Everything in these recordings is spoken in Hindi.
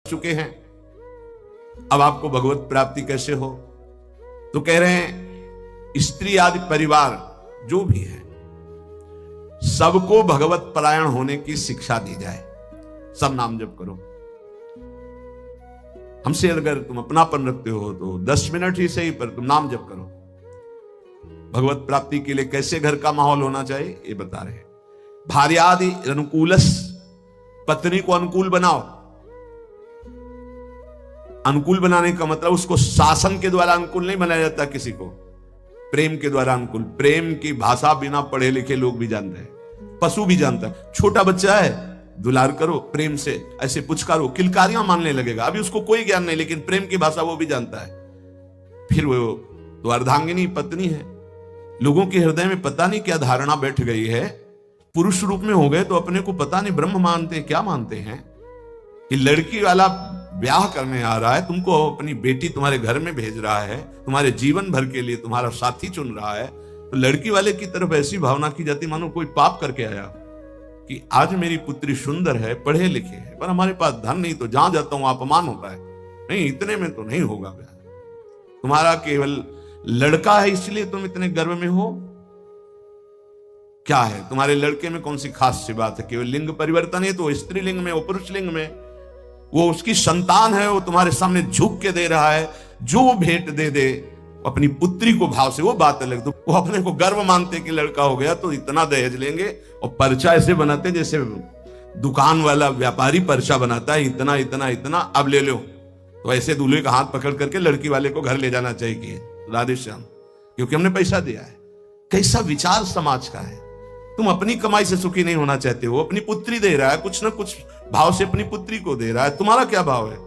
चुके हैं, अब आपको भगवत प्राप्ति कैसे हो? तो कह रहे हैं स्त्री आदि परिवार जो भी है सबको भगवत परायण होने की शिक्षा दी जाए। सब नाम जप करो। हमसे अगर तुम अपनापन रखते हो तो 10 मिनट ही सही, पर तुम नाम जप करो। भगवत प्राप्ति के लिए कैसे घर का माहौल होना चाहिए ये बता रहे हैं। भार्यादि अनुकूलस, पत्नी को अनुकूल बनाओ। अनुकूल बनाने का मतलब उसको शासन के द्वारा अनुकूल नहीं बनाया जाता, किसी को प्रेम के द्वारा अनुकूल। प्रेम की भाषा बिना पढ़े लिखे लोग भी जानते हैं, पशु भी जानता है। छोटा बच्चा है, दुलार करो प्रेम से, ऐसे पुचकारो, किलकारियां मानने लगेगा। अभी उसको कोई ज्ञान नहीं, लेकिन प्रेम की भाषा वो भी जानता है। फिर वो तो अर्धांगिनी पत्नी है। लोगों के हृदय में पता नहीं क्या धारणा बैठ गई है, पुरुष रूप में हो गए तो अपने को पता नहीं ब्रह्म मानते हैं, क्या मानते हैं कि लड़की वाला ब्याह करने आ रहा है, तुमको अपनी बेटी तुम्हारे घर में भेज रहा है, तुम्हारे जीवन भर के लिए तुम्हारा साथी चुन रहा है, तो लड़की वाले की तरफ ऐसी भावना की जाती मानो कोई पाप करके आया कि आज मेरी पुत्री सुंदर है, पढ़े लिखे है, पर हमारे पास धन नहीं, तो जहां जाता हूं अपमान होता है। नहीं, इतने में तो नहीं होगा ब्याह। तुम्हारा केवल लड़का है इसलिए तुम इतने गर्व में हो? क्या है तुम्हारे लड़के में कौन सी खास सी बात है? केवल लिंग परिवर्तन है तो स्त्रीलिंग में, वो पुरुष लिंग में, वो उसकी संतान है, वो तुम्हारे सामने झुक के दे रहा है। जो भेंट दे दे अपनी पुत्री को भाव से, वो बात अलग। तो वो अपने को गर्व मानते कि लड़का हो गया तो इतना दहेज लेंगे, और पर्चा ऐसे बनाते जैसे दुकान वाला व्यापारी पर्चा बनाता है, इतना इतना इतना, अब ले लो। तो ऐसे दूल्हे का हाथ पकड़ करके लड़की वाले को घर ले जाना चाहिए, राधे श्याम, क्योंकि हमने पैसा दिया है। कैसा विचार समाज का है। तुम अपनी कमाई से सुखी नहीं होना चाहते हो, अपनी पुत्री दे रहा है, कुछ ना कुछ भाव से अपनी पुत्री को दे रहा है, तुम्हारा क्या भाव है?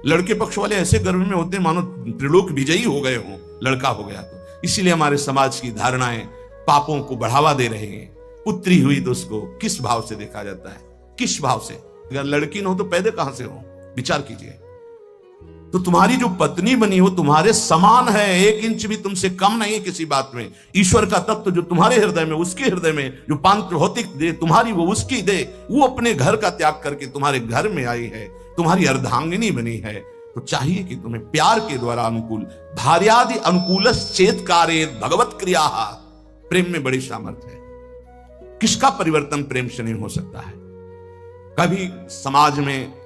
लड़के पक्ष वाले ऐसे गर्व में होते हैं मानो त्रिलोक विजयी हो गए हों, लड़का हो गया तो। इसीलिए हमारे समाज की धारणाएं पापों को बढ़ावा दे रहे हैं। पुत्री हुई तो उसको किस भाव से देखा जाता है, किस भाव से? अगर लड़की न हो तो पैदा कहां से हो? विचार कीजिए। तो तुम्हारी जो पत्नी बनी हो तुम्हारे समान है, 1 इंच भी तुमसे कम नहीं है किसी बात में। ईश्वर का तत्व जो तुम्हारे हृदय में, उसके हृदय में जो पांच भौतिक दे तुम्हारी, वो उसकी दे, वो अपने घर का त्याग करके तुम्हारे घर में आई है, तुम्हारी अर्धांगिनी बनी है। तो चाहिए कि तुम्हें प्यार के द्वारा अनुकूल, भार्यादि अनुकूलस चेत कार्य भगवत क्रिया। प्रेम में बड़ी सामर्थ्य है। किसका परिवर्तन प्रेम से नहीं हो सकता है? कभी समाज में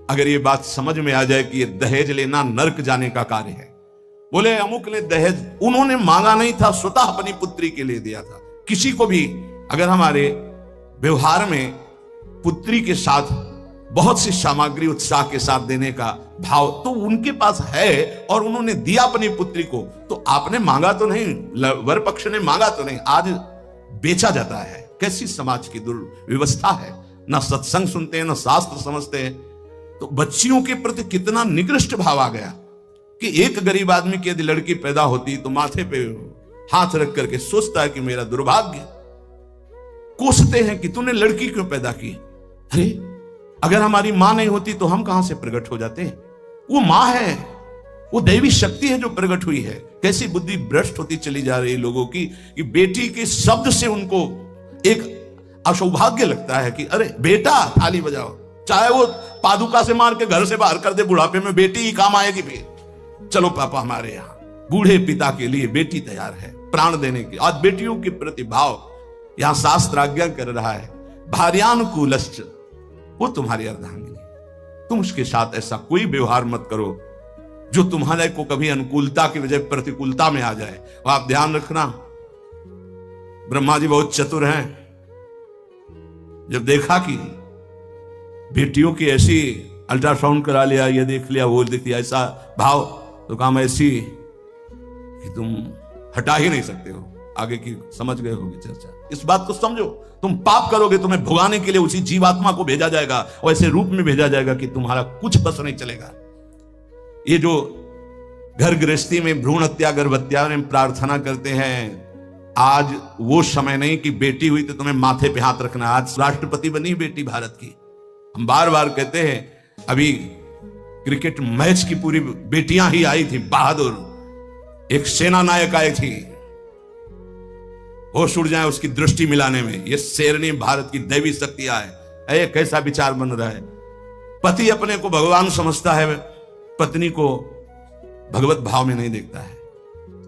अगर ये बात समझ में आ जाए कि ये दहेज लेना नरक जाने का कार्य है। बोले अमुक ने दहेज, उन्होंने मांगा नहीं था, स्वतः अपनी पुत्री के लिए दिया था। किसी को भी अगर हमारे व्यवहार में पुत्री के साथ बहुत सी सामग्री उत्साह के साथ देने का भाव तो उनके पास है और उन्होंने दिया अपनी पुत्री को, तो आपने मांगा तो नहीं, वर पक्ष ने मांगा तो नहीं, आज बेचा जाता है। कैसी समाज की दुर्व्यवस्था है। ना सत्संग सुनते हैं, ना शास्त्र समझते हैं। तो बच्चियों के प्रति कितना निकृष्ट भाव आ गया कि एक गरीब आदमी की यदि लड़की पैदा होती तो माथे पे हाथ रख करके सोचता है कि मेरा दुर्भाग्य। कोसते हैं कि तूने लड़की क्यों पैदा की। अरे अगर हमारी मां नहीं होती तो हम कहां से प्रकट हो जाते? वो मां है, वो दैवी शक्ति है जो प्रकट हुई है। कैसी बुद्धि भ्रष्ट होती चली जा रही है लोगों की कि बेटी के शब्द से उनको एक असौभाग्य लगता है कि अरे बेटा ताली बजाओ, चाहे वो पादुका से मार के घर से बाहर कर दे, बुढ़ापे में बेटी ही काम आएगी। फिर चलो पापा हमारे यहाँ बूढ़े पिता के लिए बेटी तैयार है प्राण देने की। आज बेटियों के प्रति भाव यहां शास्त्र आज्ञा कर रहा है। भार्यानुकूलश्च, वो तुम्हारी अर्धांगिनी, तुम उसके साथ ऐसा कोई व्यवहार मत करो जो तुम्हारे को कभी अनुकूलता की वजह प्रतिकूलता में आ जाए। और आप ध्यान रखना, ब्रह्मा जी बहुत चतुर हैं। जब देखा कि बेटियों की ऐसी अल्ट्रासाउंड करा लिया, ये देख लिया, वो देख लिया, ऐसा भाव, तो काम ऐसी कि तुम हटा ही नहीं सकते हो। आगे की समझ गए होगी चर्चा। इस बात को समझो, तुम पाप करोगे तुम्हें भुगाने के लिए उसी जीवात्मा को भेजा जाएगा और ऐसे रूप में भेजा जाएगा कि तुम्हारा कुछ बस नहीं चलेगा। ये जो घर गृहस्थी में भ्रूण हत्या, गर्भ हत्या में प्रार्थना करते हैं, आज वो समय नहीं कि बेटी हुई तो तुम्हें माथे पे हाथ रखना। आज राष्ट्रपति बनी बेटी भारत की। हम बार बार कहते हैं, अभी क्रिकेट मैच की पूरी बेटियां ही आई थी, बहादुर। एक सेना नायक आई थी, होश उड़ जाए उसकी दृष्टि मिलाने में। ये शेरनी भारत की दैवी शक्तियां है। कैसा विचार बन रहा है पति अपने को भगवान समझता है, पत्नी को भगवत भाव में नहीं देखता है,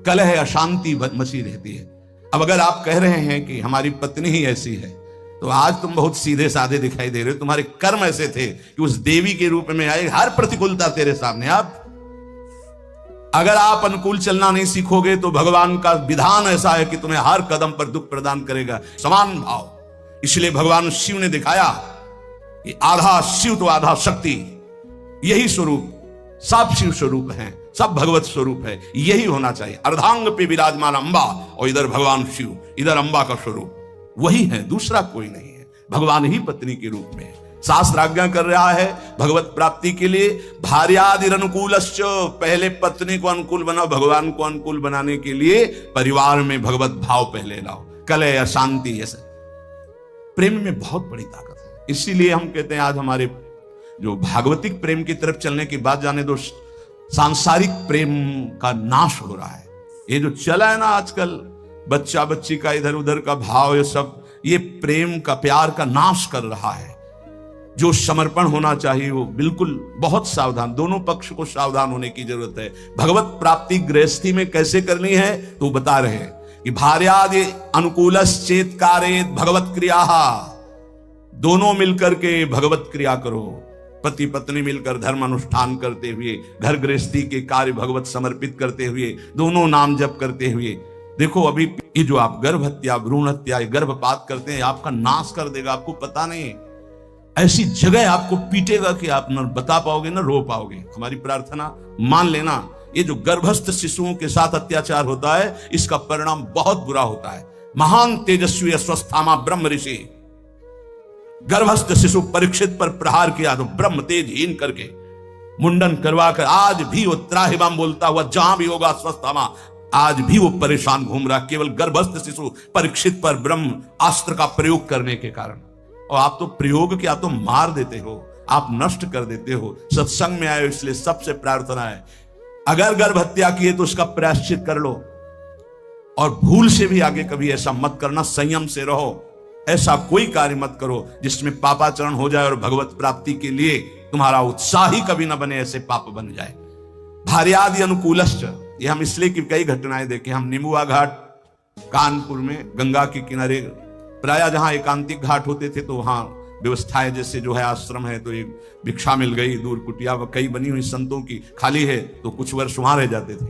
कलह अशांति मची रहती है। अब अगर आप कह रहे हैं कि हमारी पत्नी ही ऐसी है, तो आज तुम बहुत सीधे साधे दिखाई दे रहे हो। तुम्हारे कर्म ऐसे थे कि उस देवी के रूप में आए, हर प्रतिकूलता तेरे सामने। अब अगर आप अनुकूल चलना नहीं सीखोगे तो भगवान का विधान ऐसा है कि तुम्हें हर कदम पर दुख प्रदान करेगा। समान भाव। इसलिए भगवान शिव ने दिखाया कि आधा शिव तो आधा शक्ति, यही स्वरूप, सब शिव स्वरूप हैं, सब भगवत स्वरूप है, यही होना चाहिए। अर्धांग पे विराजमान अंबा, और इधर भगवान शिव, इधर अंबा का स्वरूप वही है, दूसरा कोई नहीं है। भगवान ही पत्नी के रूप में शास्त्र आज्ञा कर रहा है भगवत प्राप्ति के लिए। भार्यादिर अनुकूलश्च, पहले पत्नी को अनुकूल बनाओ, भगवान को अनुकूल बनाने के लिए परिवार में भगवत भाव पहले लाओ। कलह अशांति, ऐसे प्रेम में बहुत बड़ी ताकत है। इसीलिए हम कहते हैं आज हमारे जो भागवतिक प्रेम की तरफ चलने की बात, जाने दो सांसारिक प्रेम का नाश हो रहा है। ये जो चला है ना आजकल, बच्चा बच्ची का इधर उधर का भाव, ये सब ये प्रेम का, प्यार का नाश कर रहा है। जो समर्पण होना चाहिए वो बिल्कुल बहुत सावधान, दोनों पक्ष को सावधान होने की जरूरत है। भगवत प्राप्ति गृहस्थी में कैसे करनी है तो बता रहे हैं कि भार्यादि अनुकूलश्चेत कारेत भगवत क्रिया, दोनों मिलकर के भगवत क्रिया करो। पति पत्नी मिलकर धर्म अनुष्ठान करते हुए, घर गृहस्थी के कार्य भगवत समर्पित करते हुए, दोनों नाम जप करते हुए। देखो अभी ये जो आप गर्भ हत्या, भ्रूण हत्या, गर्भपात करते हैं, आपका नाश कर देगा, आपको पता नहीं। ऐसी जगह आपको पीटेगा कि आप न बता पाओगे न रो पाओगे। हमारी प्रार्थना मान लेना, ये जो गर्भस्थ शिशुओं के साथ अत्याचार होता है, इसका परिणाम बहुत बुरा होता है। महान तेजस्वी अश्वस्थामा ब्रह्म ऋषि गर्भस्थ शिशु परीक्षित पर प्रहार किया तो ब्रह्म तेजहीन करके मुंडन करवा कर, आज भी वो त्राहिमाम बोलता हुआ जहां भी होगा अश्वस्थामा, आज भी वो परेशान घूम रहा, केवल गर्भस्थ शिशु परीक्षित पर ब्रह्म अस्त्र का प्रयोग करने के कारण। और आप तो प्रयोग के, आप तो मार देते हो, आप नष्ट कर देते हो। सत्संग में आए हो इसलिए सबसे प्रार्थना है, अगर गर्भ हत्या किए तो उसका प्रायश्चित कर लो, और भूल से भी आगे कभी ऐसा मत करना, संयम से रहो। ऐसा कोई कार्य मत करो जिसमें पापाचरण हो जाए और भगवत प्राप्ति के लिए तुम्हारा उत्साह ही कभी ना बने, ऐसे पाप बन जाए। भार्यादि अनुकूलश्च, ये हम इसलिए कि कई घटनाएं देखे। हम निमुआ घाट कानपुर में गंगा के किनारे, प्राय जहां एकांतिक घाट होते थे तो वहां व्यवस्थाएं, जैसे जो है आश्रम है तो एक भिक्षा मिल गई, दूर कुटिया कई बनी हुई संतों की, खाली है तो कुछ वर्ष वहां रह जाते थे,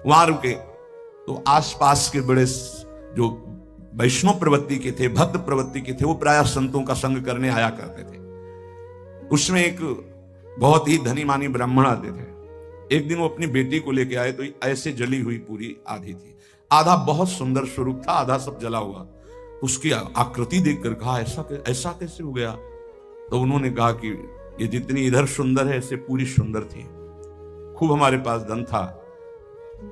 वहां रुके। तो आसपास के बड़े जो वैष्णव प्रवृत्ति के थे, भक्त प्रवृत्ति के थे, वो प्राय संतों का संग करने आया करते थे। उसमें एक बहुत ही धनी मानी ब्राह्मण आते थे। एक दिन वो अपनी बेटी को लेके आए तो ऐसे जली हुई पूरी आधी थी, आधा बहुत सुंदर स्वरूप था, आधा सब जला हुआ। उसकी आकृति देखकर कहा ऐसा कैसे हो गया? तो उन्होंने कहा कि ये जितनी इधर सुंदर है ऐसे पूरी सुंदर थी। खूब हमारे पास धन था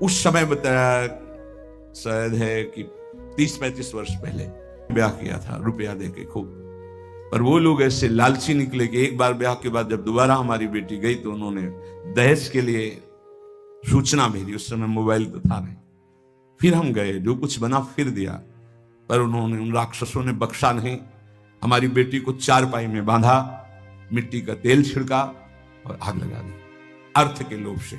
उस समय, बताया शायद है कि 30-35 वर्ष पहले ब्याह किया था रुपया देके खूब। पर वो लोग ऐसे लालची निकले कि एक बार ब्याह के बाद जब दोबारा हमारी बेटी गई तो उन्होंने दहेज के लिए सूचना भेजी। उस समय मोबाइल तो था नहीं। फिर हम गए, जो कुछ बना फिर दिया, पर उन्होंने, उन राक्षसों ने बख्शा नहीं। हमारी बेटी को चारपाई में बांधा, मिट्टी का तेल छिड़का और आग लगा दी। अर्थ के लोभ से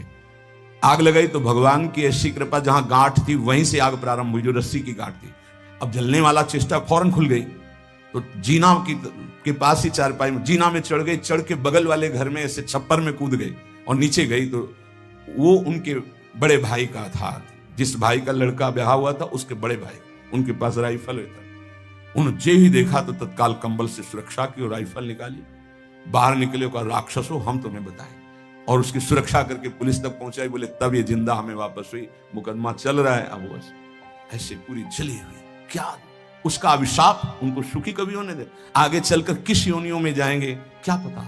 आग लगाई तो भगवान की ऐसी कृपा, जहां गांठ थी वहीं से आग प्रारंभ हुई, जो रस्सी की गांठ थी। अब जलने वाला चेष्टा फौरन खुल गई तो जीना के पास ही चारपाई में जीना में चढ़ गई। चढ़ के बगल वाले घर में ऐसे छप्पर में कूद गई और नीचे गई तो वो उनके बड़े भाई का था, जिस भाई का लड़का ब्याह हुआ था उसके बड़े भाई, उनके पास राइफल था। उन्होंने जे ही देखा तो तत्काल कंबल से सुरक्षा की और राइफल निकाली, बाहर निकले और कहा राक्षसों हम तुम्हें बताएं, और उसकी सुरक्षा करके पुलिस तक पहुंचाई। बोले तब ये जिंदा हमें वापस हुई, मुकदमा चल रहा है। अब बस ऐसे पूरी जली हुई, क्या उसका अभिशाप उनको सुखी कभी होने दे? आगे चलकर किस योनियों में जाएंगे क्या पता।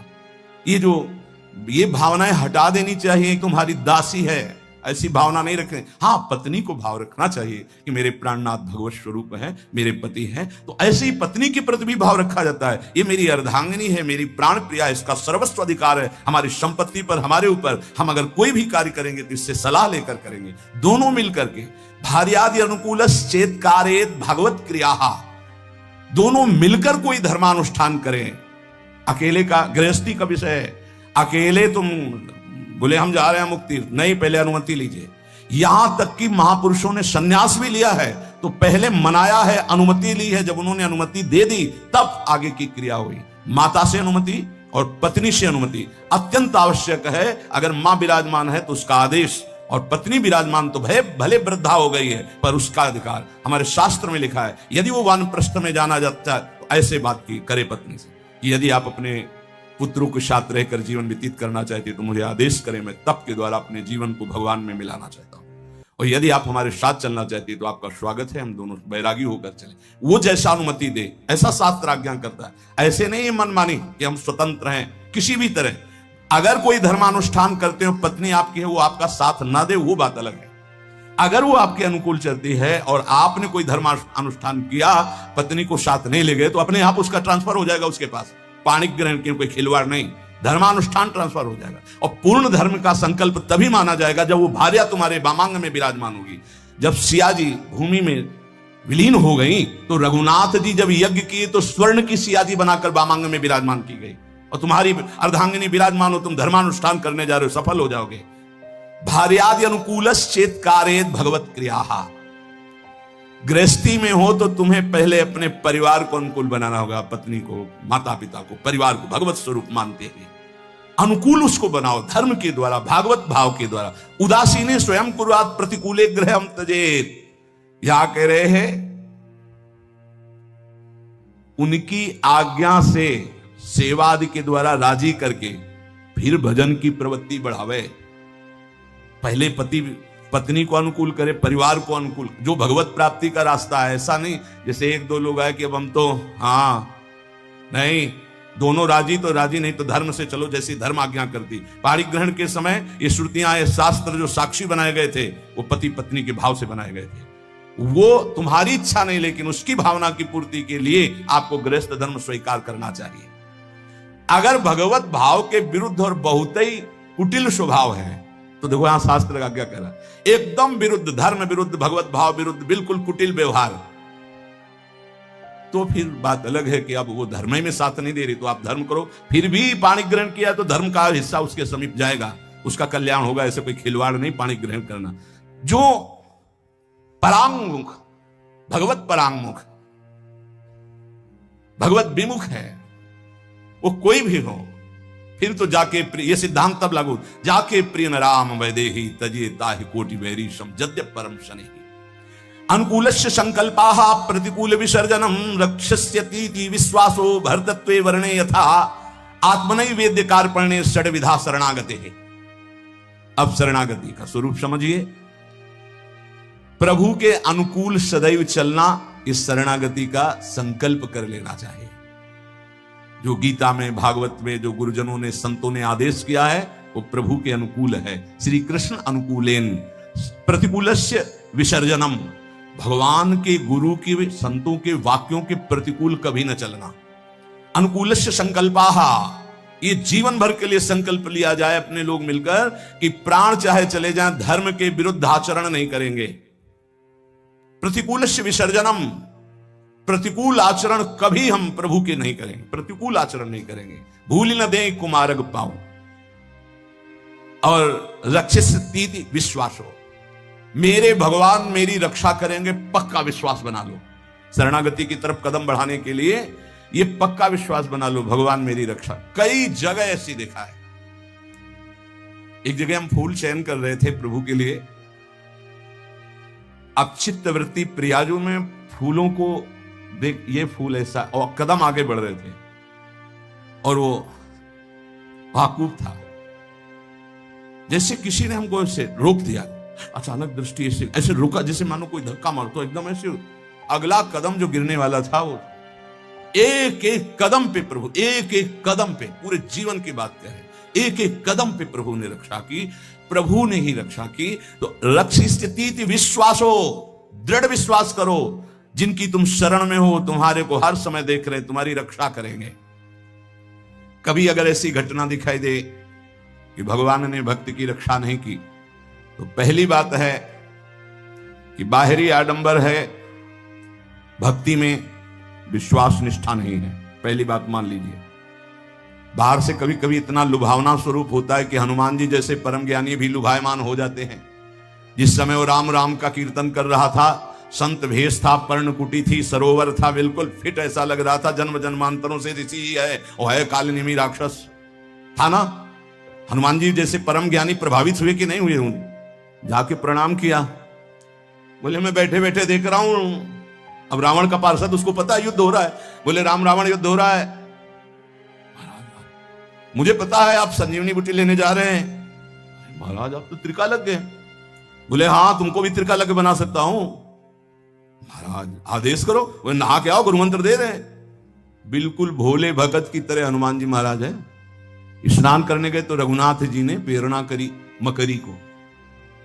ये भावनाएं हटा देनी चाहिए। तुम्हारी दासी है ऐसी भावना नहीं रखें। हाँ, पत्नी को भाव रखना चाहिए कि मेरे प्राणनाथ भगवत स्वरूप है, मेरे पति हैं, तो ऐसे ही पत्नी के प्रति भी भाव रखा जाता है। ये मेरी अर्धांगिनी है, मेरी प्राण प्रिया, इसका सर्वस्व अधिकार है हमारी संपत्ति पर, हमारे ऊपर। हम अगर कोई भी कार्य करेंगे तो इससे सलाह लेकर करेंगे, दोनों मिलकर के। भार्यादि अनुकूलश्चेत कारेत भगवत क्रिया, दोनों मिलकर कोई धर्मानुष्ठान करें। अकेले का गृहस्थी का विषय है, अकेले तुम बोले हम जा रहे हैं मुक्ति, नहीं, पहले अनुमति लीजिए। यहां तक कि महापुरुषों ने सन्यास भी लिया है तो पहले मनाया है, अनुमति ली है। जब उन्होंने अनुमति दे दी तब आगे की क्रिया हुई। माता से अनुमति और पत्नी से अनुमति अत्यंत आवश्यक है। अगर मां विराजमान है तो उसका आदेश, और पत्नी विराजमान तो भले वृद्धा हो गई है पर उसका अधिकार। हमारे शास्त्र में लिखा है यदि वो वानप्रस्थ में जाना जाता है तो ऐसे बात की करे पत्नी से कि यदि आप अपने पुत्रों के साथ रहकर जीवन व्यतीत करना चाहते तो मुझे आदेश करें, मैं तप के द्वारा अपने जीवन को भगवान में मिलाना चाहता हूं। और यदि आप हमारे साथ चलना चाहती है तो आपका स्वागत है, हम दोनों बैरागी होकर चले। वो जैसा अनुमति दे ऐसा शास्त्र आज्ञा करता है। ऐसे नहीं मनमानी कि हम स्वतंत्र हैं किसी भी तरह। अगर कोई धर्मानुष्ठान करते हो, पत्नी आपकी है, वो आपका साथ ना दे वो बात अलग है। अगर वो आपके अनुकूल चलती है और आपने कोई धर्मानुष्ठान किया, पत्नी को साथ नहीं ले गए तो अपने आप उसका ट्रांसफर हो जाएगा उसके पास। पाणिक ग्रहण की कोई खिलवाड़ नहीं, धर्मानुष्ठान ट्रांसफर हो जाएगा। और पूर्ण धर्म का संकल्प तभी माना जाएगा जब वो भार्या तुम्हारे वामांग में विराजमान होगी। जब सिया जी भूमि में विलीन हो गई तो रघुनाथ जी जब यज्ञ किए तो स्वर्ण की सिया जी बनाकर वामांग में विराजमान की गई। और तुम्हारी अर्धांगिनी विराजमान हो, तुम धर्मानुष्ठान करने जा रहे हो, सफल हो जाओगे। भार्यादि अनुकूलश्चेत् कारयेत् भगवत क्रियाः। गृहस्थी में हो तो तुम्हें पहले अपने परिवार को अनुकूल बनाना होगा, पत्नी को, माता पिता को, परिवार को भगवत स्वरूप मानते हुए अनुकूल उसको बनाओ धर्म के द्वारा, भागवत भाव के द्वारा। उदासीने स्वयं कुर्यात् प्रतिकूले गृहं त्यजेत्। यहां कह रहे हैं उनकी आज्ञा से सेवादि के द्वारा राजी करके फिर भजन की प्रवृत्ति बढ़ावे। पहले पति पत्नी को अनुकूल करे, परिवार को अनुकूल, जो भगवत प्राप्ति का रास्ता है। ऐसा नहीं जैसे एक दो लोग आए कि अब हम तो नहीं, दोनों राजी तो राजी, नहीं तो धर्म से चलो जैसी धर्म आज्ञा करती। पाणिक ग्रहण के समय ये श्रुतियां, ये शास्त्र जो साक्षी बनाए गए थे वो पति पत्नी के भाव से बनाए गए थे। वो तुम्हारी इच्छा नहीं, लेकिन उसकी भावना की पूर्ति के लिए आपको गृहस्थ धर्म स्वीकार करना चाहिए। अगर भगवत भाव के विरुद्ध और बहुत ही कुटिल स्वभाव है तो देखो यहां शास्त्र का क्या कह रहा है, एकदम विरुद्ध, धर्म विरुद्ध, भगवत भाव विरुद्ध, बिल्कुल कुटिल व्यवहार, तो फिर बात अलग है कि अब वो धर्म में साथ नहीं दे रही तो आप धर्म करो। फिर भी पाणिक ग्रहण किया तो धर्म का हिस्सा उसके समीप जाएगा, उसका कल्याण होगा। ऐसे कोई खिलवाड़ नहीं पाणिक ग्रहण करना। जो परांगमुख, भगवत परांगमुख, भगवत विमुख है, वो कोई भी हो, फिर तो जाके प्रिय, ये सिद्धांत तब लागू, जाके प्रिय न राम वैदेही तजे ताहि कोटि वैरीशम जद्य परम शनि। अनुकूलस्य संकल्पाः प्रतिकूल विसर्जनम रक्षस्यतीति विश्वासो भरतत्वे वर्णे यथा आत्मनैव वेद्य कार्पण्ये षड्विधा शरणागते है। अब शरणागति का स्वरूप समझिए। प्रभु के अनुकूल सदैव चलना, इस शरणागति का संकल्प कर लेना चाहिए। जो गीता में, भागवत में, जो गुरुजनों ने, संतों ने आदेश किया है वो प्रभु के अनुकूल है। श्री कृष्ण अनुकूलेन प्रतिकूलस्य विसर्जनम। भगवान के, गुरु के, संतों के वाक्यों के प्रतिकूल कभी न चलना। अनुकूलस्य संकल्पाः, ये जीवन भर के लिए संकल्प लिया जाए अपने लोग मिलकर कि प्राण चाहे चले जाएं, धर्म के विरुद्ध आचरण नहीं करेंगे। प्रतिकूलस्य विसर्जनम, प्रतिकूल आचरण कभी हम प्रभु के नहीं करेंगे, प्रतिकूल आचरण नहीं करेंगे। भूल न दें कुमारग पाऊं। और रक्षिस्तीति विश्वासो, मेरे भगवान मेरी रक्षा करेंगे, पक्का विश्वास बना लो। शरणागति की तरफ कदम बढ़ाने के लिए ये पक्का विश्वास बना लो, भगवान मेरी रक्षा। कई जगह ऐसी देखा है। एक जगह हम फूल चयन कर रहे थे प्रभु के लिए। अब चित्तवृत्ति प्रयाजों में फूलों को देख, ये फूल ऐसा, और कदम आगे बढ़ रहे थे और वो वाकूफ था, जैसे किसी ने हमको ऐसे रोक दिया। अचानक दृष्टि ऐसे ऐसे रुका, जैसे मानो कोई धक्का मारो, तो एकदम ऐसे अगला कदम जो गिरने वाला था वो एक एक कदम पे प्रभु, एक एक कदम पे, पूरे जीवन की बात करें, एक एक कदम पे प्रभु ने रक्षा की, प्रभु ने ही रक्षा की। तो रक्षिस्तीति विश्वासो, दृढ़ विश्वास करो, जिनकी तुम शरण में हो तुम्हारे को हर समय देख रहे, तुम्हारी रक्षा करेंगे। कभी अगर ऐसी घटना दिखाई दे कि भगवान ने भक्त की रक्षा नहीं की, तो पहली बात है कि बाहरी आडंबर है, भक्ति में विश्वास निष्ठा नहीं है। पहली बात मान लीजिए। बाहर से कभी कभी इतना लुभावना स्वरूप होता है कि हनुमान जी जैसे परम ज्ञानी भी लुभायमान हो जाते हैं। जिस समय वो राम राम का कीर्तन कर रहा था, संत भेष था, पर्णकुटी थी, सरोवर था, बिल्कुल फिट ऐसा लग रहा था जन्म जन्मांतरों से ऋषि ही है, वो है कालनेमी राक्षस था ना। हनुमान जी जैसे परम ज्ञानी प्रभावित हुए कि नहीं हुए? जाके प्रणाम किया, बोले मैं बैठे बैठे देख रहा हूं, अब रावण का पार्षद, उसको पता है युद्ध हो रहा है। बोले राम रावण युद्ध हो रहा है, मुझे पता है आप संजीवनी बूटी लेने जा रहे हैं। महाराज आप तो त्रिकालज्ञ गए। बोले हाँ तुमको भी त्रिकालज्ञ बना सकता हूं। महाराज आदेश करो। वो नहा के आओ, गुरु मंत्र दे रहे हैं। बिल्कुल भोले भगत की तरह हनुमान जी महाराज है। स्नान करने गए तो रघुनाथ जी ने प्रेरणा करी मकरी को,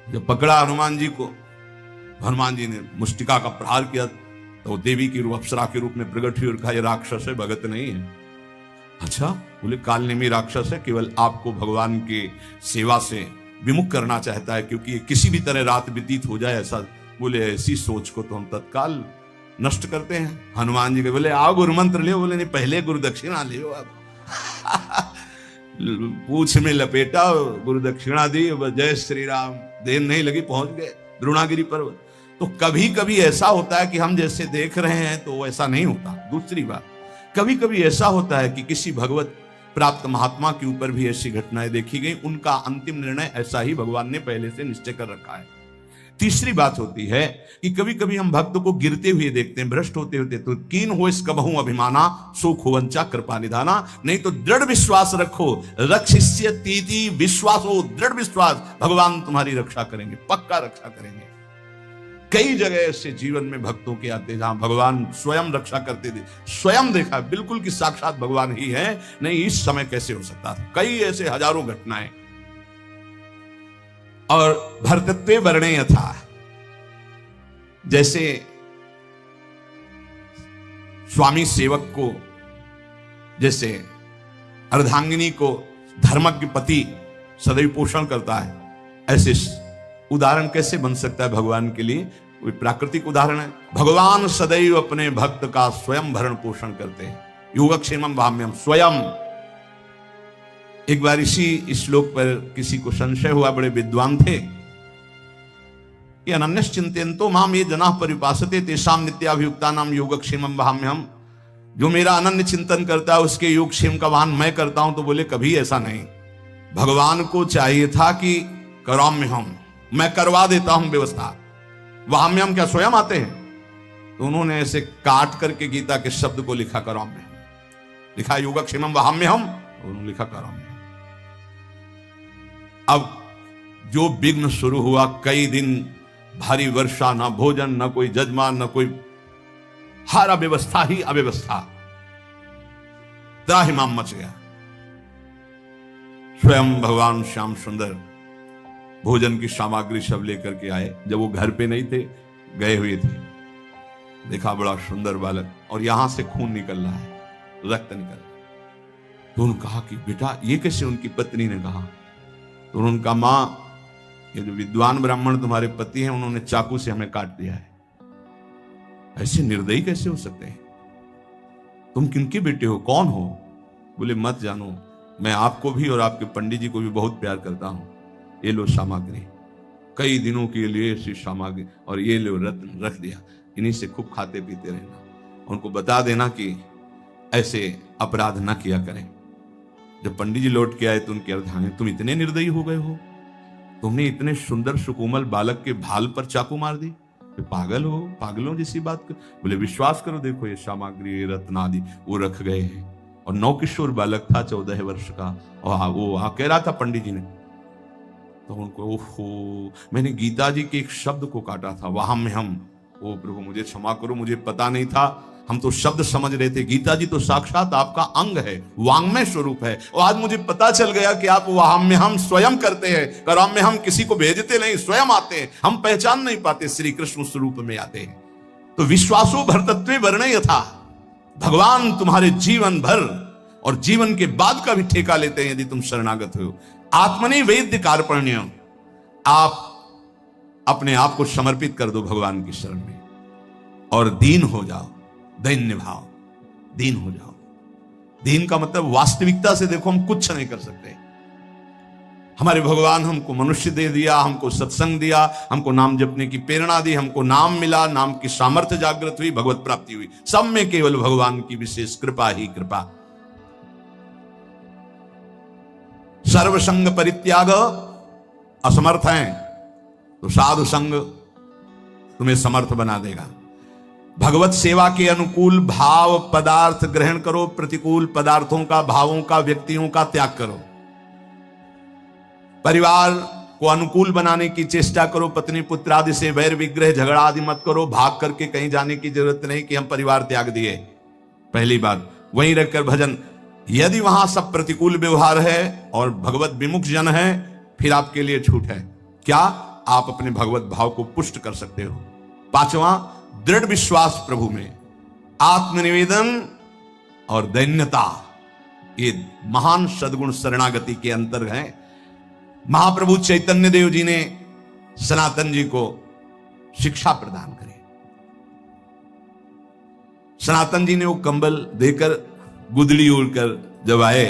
जब पकड़ा हनुमान जी को, हनुमान जी ने मुष्टिका का प्रहार किया तो देवी की रूप, अप्सरा के रूप में प्रकट हुई और कहा ये राक्षस है, भगत नहीं है। अच्छा, बोले कालनेमी राक्षस है, केवल आपको भगवान के सेवा से विमुख करना चाहता है, क्योंकि ये किसी भी तरह रात व्यतीत हो जाए ऐसा। बोले ऐसी सोच को तो हम तत्काल नष्ट करते हैं। हनुमान जी के बोले आओ गुरु मंत्र ले। बोले नहीं, पहले गुरु दक्षिणा ले आप। पूछ में लपेटा, गुरु दक्षिणा दी, जय श्री राम। देर नहीं लगी, पहुंच गए द्रोणागिरी पर्वत। तो कभी कभी ऐसा होता है कि हम जैसे देख रहे हैं तो ऐसा नहीं होता। दूसरी बात, कभी कभी ऐसा होता है कि किसी भगवत प्राप्त महात्मा के ऊपर भी ऐसी घटनाएं देखी गई, उनका अंतिम निर्णय ऐसा ही भगवान ने पहले से निश्चय कर रखा है। तीसरी बात होती है कि कभी कभी हम भक्त को गिरते हुए देखते हैं, भ्रष्ट होते होते, तो कीन हो इस कबहू अभिमाना सो खोवंचा कृपा निधाना। नहीं तो दृढ़ विश्वास रखो, रक्षिष्य तीति विश्वास हो, दृढ़ विश्वास, भगवान तुम्हारी रक्षा करेंगे, पक्का रक्षा करेंगे। कई जगह ऐसे जीवन में भक्तों के आते जहां भगवान स्वयं रक्षा करते थे, स्वयं देखा बिल्कुल कि साक्षात भगवान ही है। नहीं इस समय कैसे हो सकता था? कई ऐसे हजारों घटनाएं। और भर्तृत्व वर्णेय था, जैसे स्वामी सेवक को, जैसे अर्धांगिनी को धर्मज्ञ पति सदैव पोषण करता है, ऐसे उदाहरण कैसे बन सकता है भगवान के लिए? कोई प्राकृतिक उदाहरण है? भगवान सदैव अपने भक्त का स्वयं भरण पोषण करते हैं। योगक्षेमम भाम्यम स्वयं। एक बार इसी श्लोक पर किसी को संशय हुआ, बड़े विद्वान थे, कि अनन्यस चिंतयन्तो माम ये जनाः परिपासते तेषां नित्याभियुक्तानां योगक्षेमम भाम्यहम्। जो मेरा अनन्य चिंतन करता है उसके योगक्षेम का वाहन मैं करता हूं। तो बोले कभी ऐसा नहीं, भगवान को चाहिए था कि कराम्यहम्, मैं करवा देता हूं व्यवस्था। वाम्यम क्या स्वयं आते हैं? तो उन्होंने ऐसे काट करके गीता के शब्द को लिखा कराम्यहम्, लिखा योगक्षेमम वाम्यहम्, उन्होंने लिखा कराम्यहम्। अब जो विघ्न शुरू हुआ, कई दिन भारी वर्षा, ना भोजन, ना कोई जजमान, ना कोई, हर अव्यवस्था ही अव्यवस्था, त्राहिमाम मच गया। स्वयं भगवान श्याम सुंदर भोजन की सामग्री सब लेकर के आए। जब वो घर पे नहीं थे, गए हुए थे, देखा बड़ा सुंदर बालक और यहां से खून निकल रहा है, रक्त निकल रहा है। तो उन्होंने कहा कि बेटा ये कैसे? उनकी पत्नी ने कहा, तो उन्होंने कहा मां, ये जो विद्वान ब्राह्मण तुम्हारे पति हैं, उन्होंने चाकू से हमें काट दिया है। ऐसे निर्दयी कैसे हो सकते हैं? तुम किनके बेटे हो, कौन हो? बोले मत जानो, मैं आपको भी और आपके पंडित जी को भी बहुत प्यार करता हूं। ये लो सामग्री, कई दिनों के लिए ऐसी सामग्री, और ये लो रत्न रख दिया, इन्हीं से खूब खाते पीते रहना। उनको बता देना कि ऐसे अपराध न किया करें। जब पंडित जी लौट के आए तो उनके अर्धांगिनी, तुम इतने निर्दयी हो गए हो, तुमने इतने सुंदर सुकोमल बालक के भाल पर चाकू मार दी, तो पागल हो, पागलों जैसी बात कर। बोले विश्वास करो, देखो ये सामग्री, ये रत्न आदि वो रख गए हैं। और नवकिशोर बालक था, 14 वर्ष का, और वो कह रहा था पंडित जी ने, तो उनको ओहो, मैंने गीता जी के एक शब्द को काटा था, वहां में हम, ओ प्रभु मुझे क्षमा करो, मुझे पता नहीं था, हम तो शब्द समझ रहे थे। गीता जी तो साक्षात आपका अंग है, वांग्मय स्वरूप है, और आज मुझे पता चल गया कि आप वहां में हम स्वयं करते हैं, कराम में हम किसी को भेजते नहीं, स्वयं आते हैं। हम पहचान नहीं पाते, श्री कृष्ण स्वरूप में आते हैं। तो विश्वासो भर्तृत्वे वर्णेय था, भगवान तुम्हारे जीवन भर और जीवन के बाद का भी ठेका लेते हैं यदि तुम शरणागत हो। आत्मनि वैद्य कार्पण्य, आप अपने आप को समर्पित कर दो भगवान की शरण में और दीन हो जाओ, दैन्य भाव, दीन हो जाओ। दीन का मतलब वास्तविकता से देखो, हम कुछ नहीं कर सकते। हमारे भगवान हमको मनुष्य दे दिया, हमको सत्संग दिया, हमको नाम जपने की प्रेरणा दी, हमको नाम मिला, नाम की सामर्थ्य जागृत हुई, भगवत प्राप्ति हुई। सब में केवल भगवान की विशेष कृपा ही कृपा। सर्वसंग परित्याग, असमर्थ हैं तो साधु संग तुम्हें समर्थ बना देगा। भगवत सेवा के अनुकूल भाव पदार्थ ग्रहण करो, प्रतिकूल पदार्थों का, भावों का, व्यक्तियों का त्याग करो। परिवार को अनुकूल बनाने की चेष्टा करो, पत्नी पुत्र आदि से वैर विग्रह झगड़ा आदि मत करो। भाग करके कहीं जाने की जरूरत नहीं कि हम परिवार त्याग दिए। पहली बात, वहीं रहकर भजन। यदि वहां सब प्रतिकूल व्यवहार है और भगवत विमुख जन है, फिर आपके लिए छूट है। क्या? आप अपने भगवत भाव को पुष्ट कर सकते हो। पांचवा, दृढ़ विश्वास प्रभु में, आत्मनिवेदन और दैन्यता, ये महान सद्गुण शरणागति के अंतर हैं। महाप्रभु चैतन्य देव जी ने सनातन जी को शिक्षा प्रदान करी। सनातन जी ने वो कंबल देकर गुदड़ी ओढ़कर जब आए,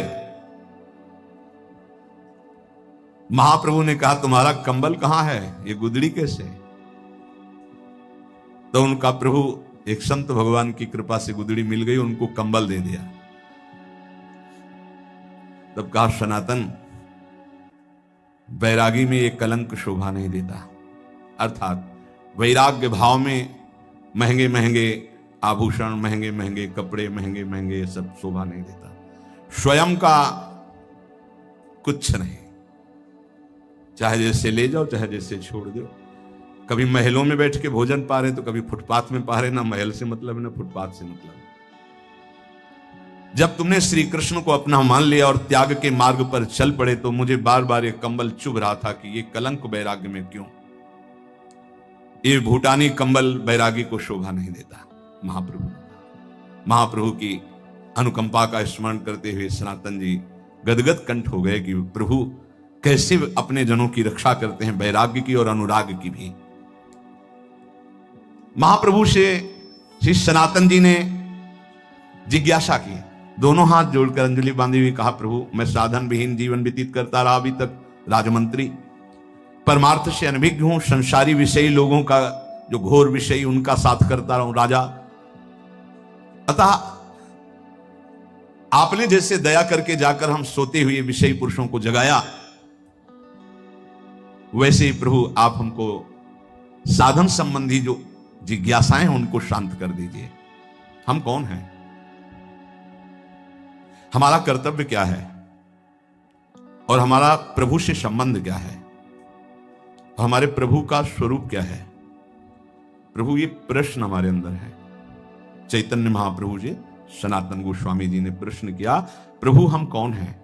महाप्रभु ने कहा तुम्हारा कंबल कहां है, ये गुदड़ी कैसे? तो उनका प्रभु एक संत भगवान की कृपा से गुदड़ी मिल गई, उनको कंबल दे दिया। तब कहा सनातन, वैरागी में एक कलंक शोभा नहीं देता। अर्थात वैराग्य भाव में महंगे महंगे आभूषण, महंगे महंगे कपड़े, महंगे महंगे सब शोभा नहीं देता। स्वयं का कुछ नहीं, चाहे जैसे ले जाओ, चाहे जैसे छोड़ दो। कभी महलों में बैठ के भोजन पा रहे तो कभी फुटपाथ में पा रहे। ना महल से मतलब, ना फुटपाथ से मतलब। जब तुमने श्री कृष्ण को अपना मान लिया और त्याग के मार्ग पर चल पड़े, तो मुझे बार बार ये कंबल चुभ रहा था कि ये कलंक वैराग्य में क्यों। ये भूटानी कंबल वैरागी को शोभा नहीं देता। महाप्रभु की अनुकंपा का स्मरण करते हुए सनातन जी गदगद कंठ हो गए कि प्रभु कैसे अपने जनों की रक्षा करते हैं, वैराग्य की और अनुराग की भी। महाप्रभु से श्री सनातन जी ने जिज्ञासा की, दोनों हाथ जोड़कर अंजलि बांधी हुई कहा, प्रभु मैं साधन विहीन जीवन व्यतीत करता रहा अभी तक, राजमंत्री, परमार्थ से अनभिज्ञ हूं, संसारी विषयी लोगों का जो घोर विषयी उनका साथ करता रहूं राजा। अतः आपने जैसे दया करके जाकर हम सोते हुए विषयी पुरुषों को जगाया, वैसे ही प्रभु आप हमको साधन संबंधी जो जिज्ञासाएं हैं उनको शांत कर दीजिए। हम कौन हैं, हमारा कर्तव्य क्या है और हमारा प्रभु से संबंध क्या है, हमारे प्रभु का स्वरूप क्या है। प्रभु, ये प्रश्न हमारे अंदर है। चैतन्य महाप्रभु जी, सनातन गोस्वामी जी ने प्रश्न किया, प्रभु हम कौन हैं,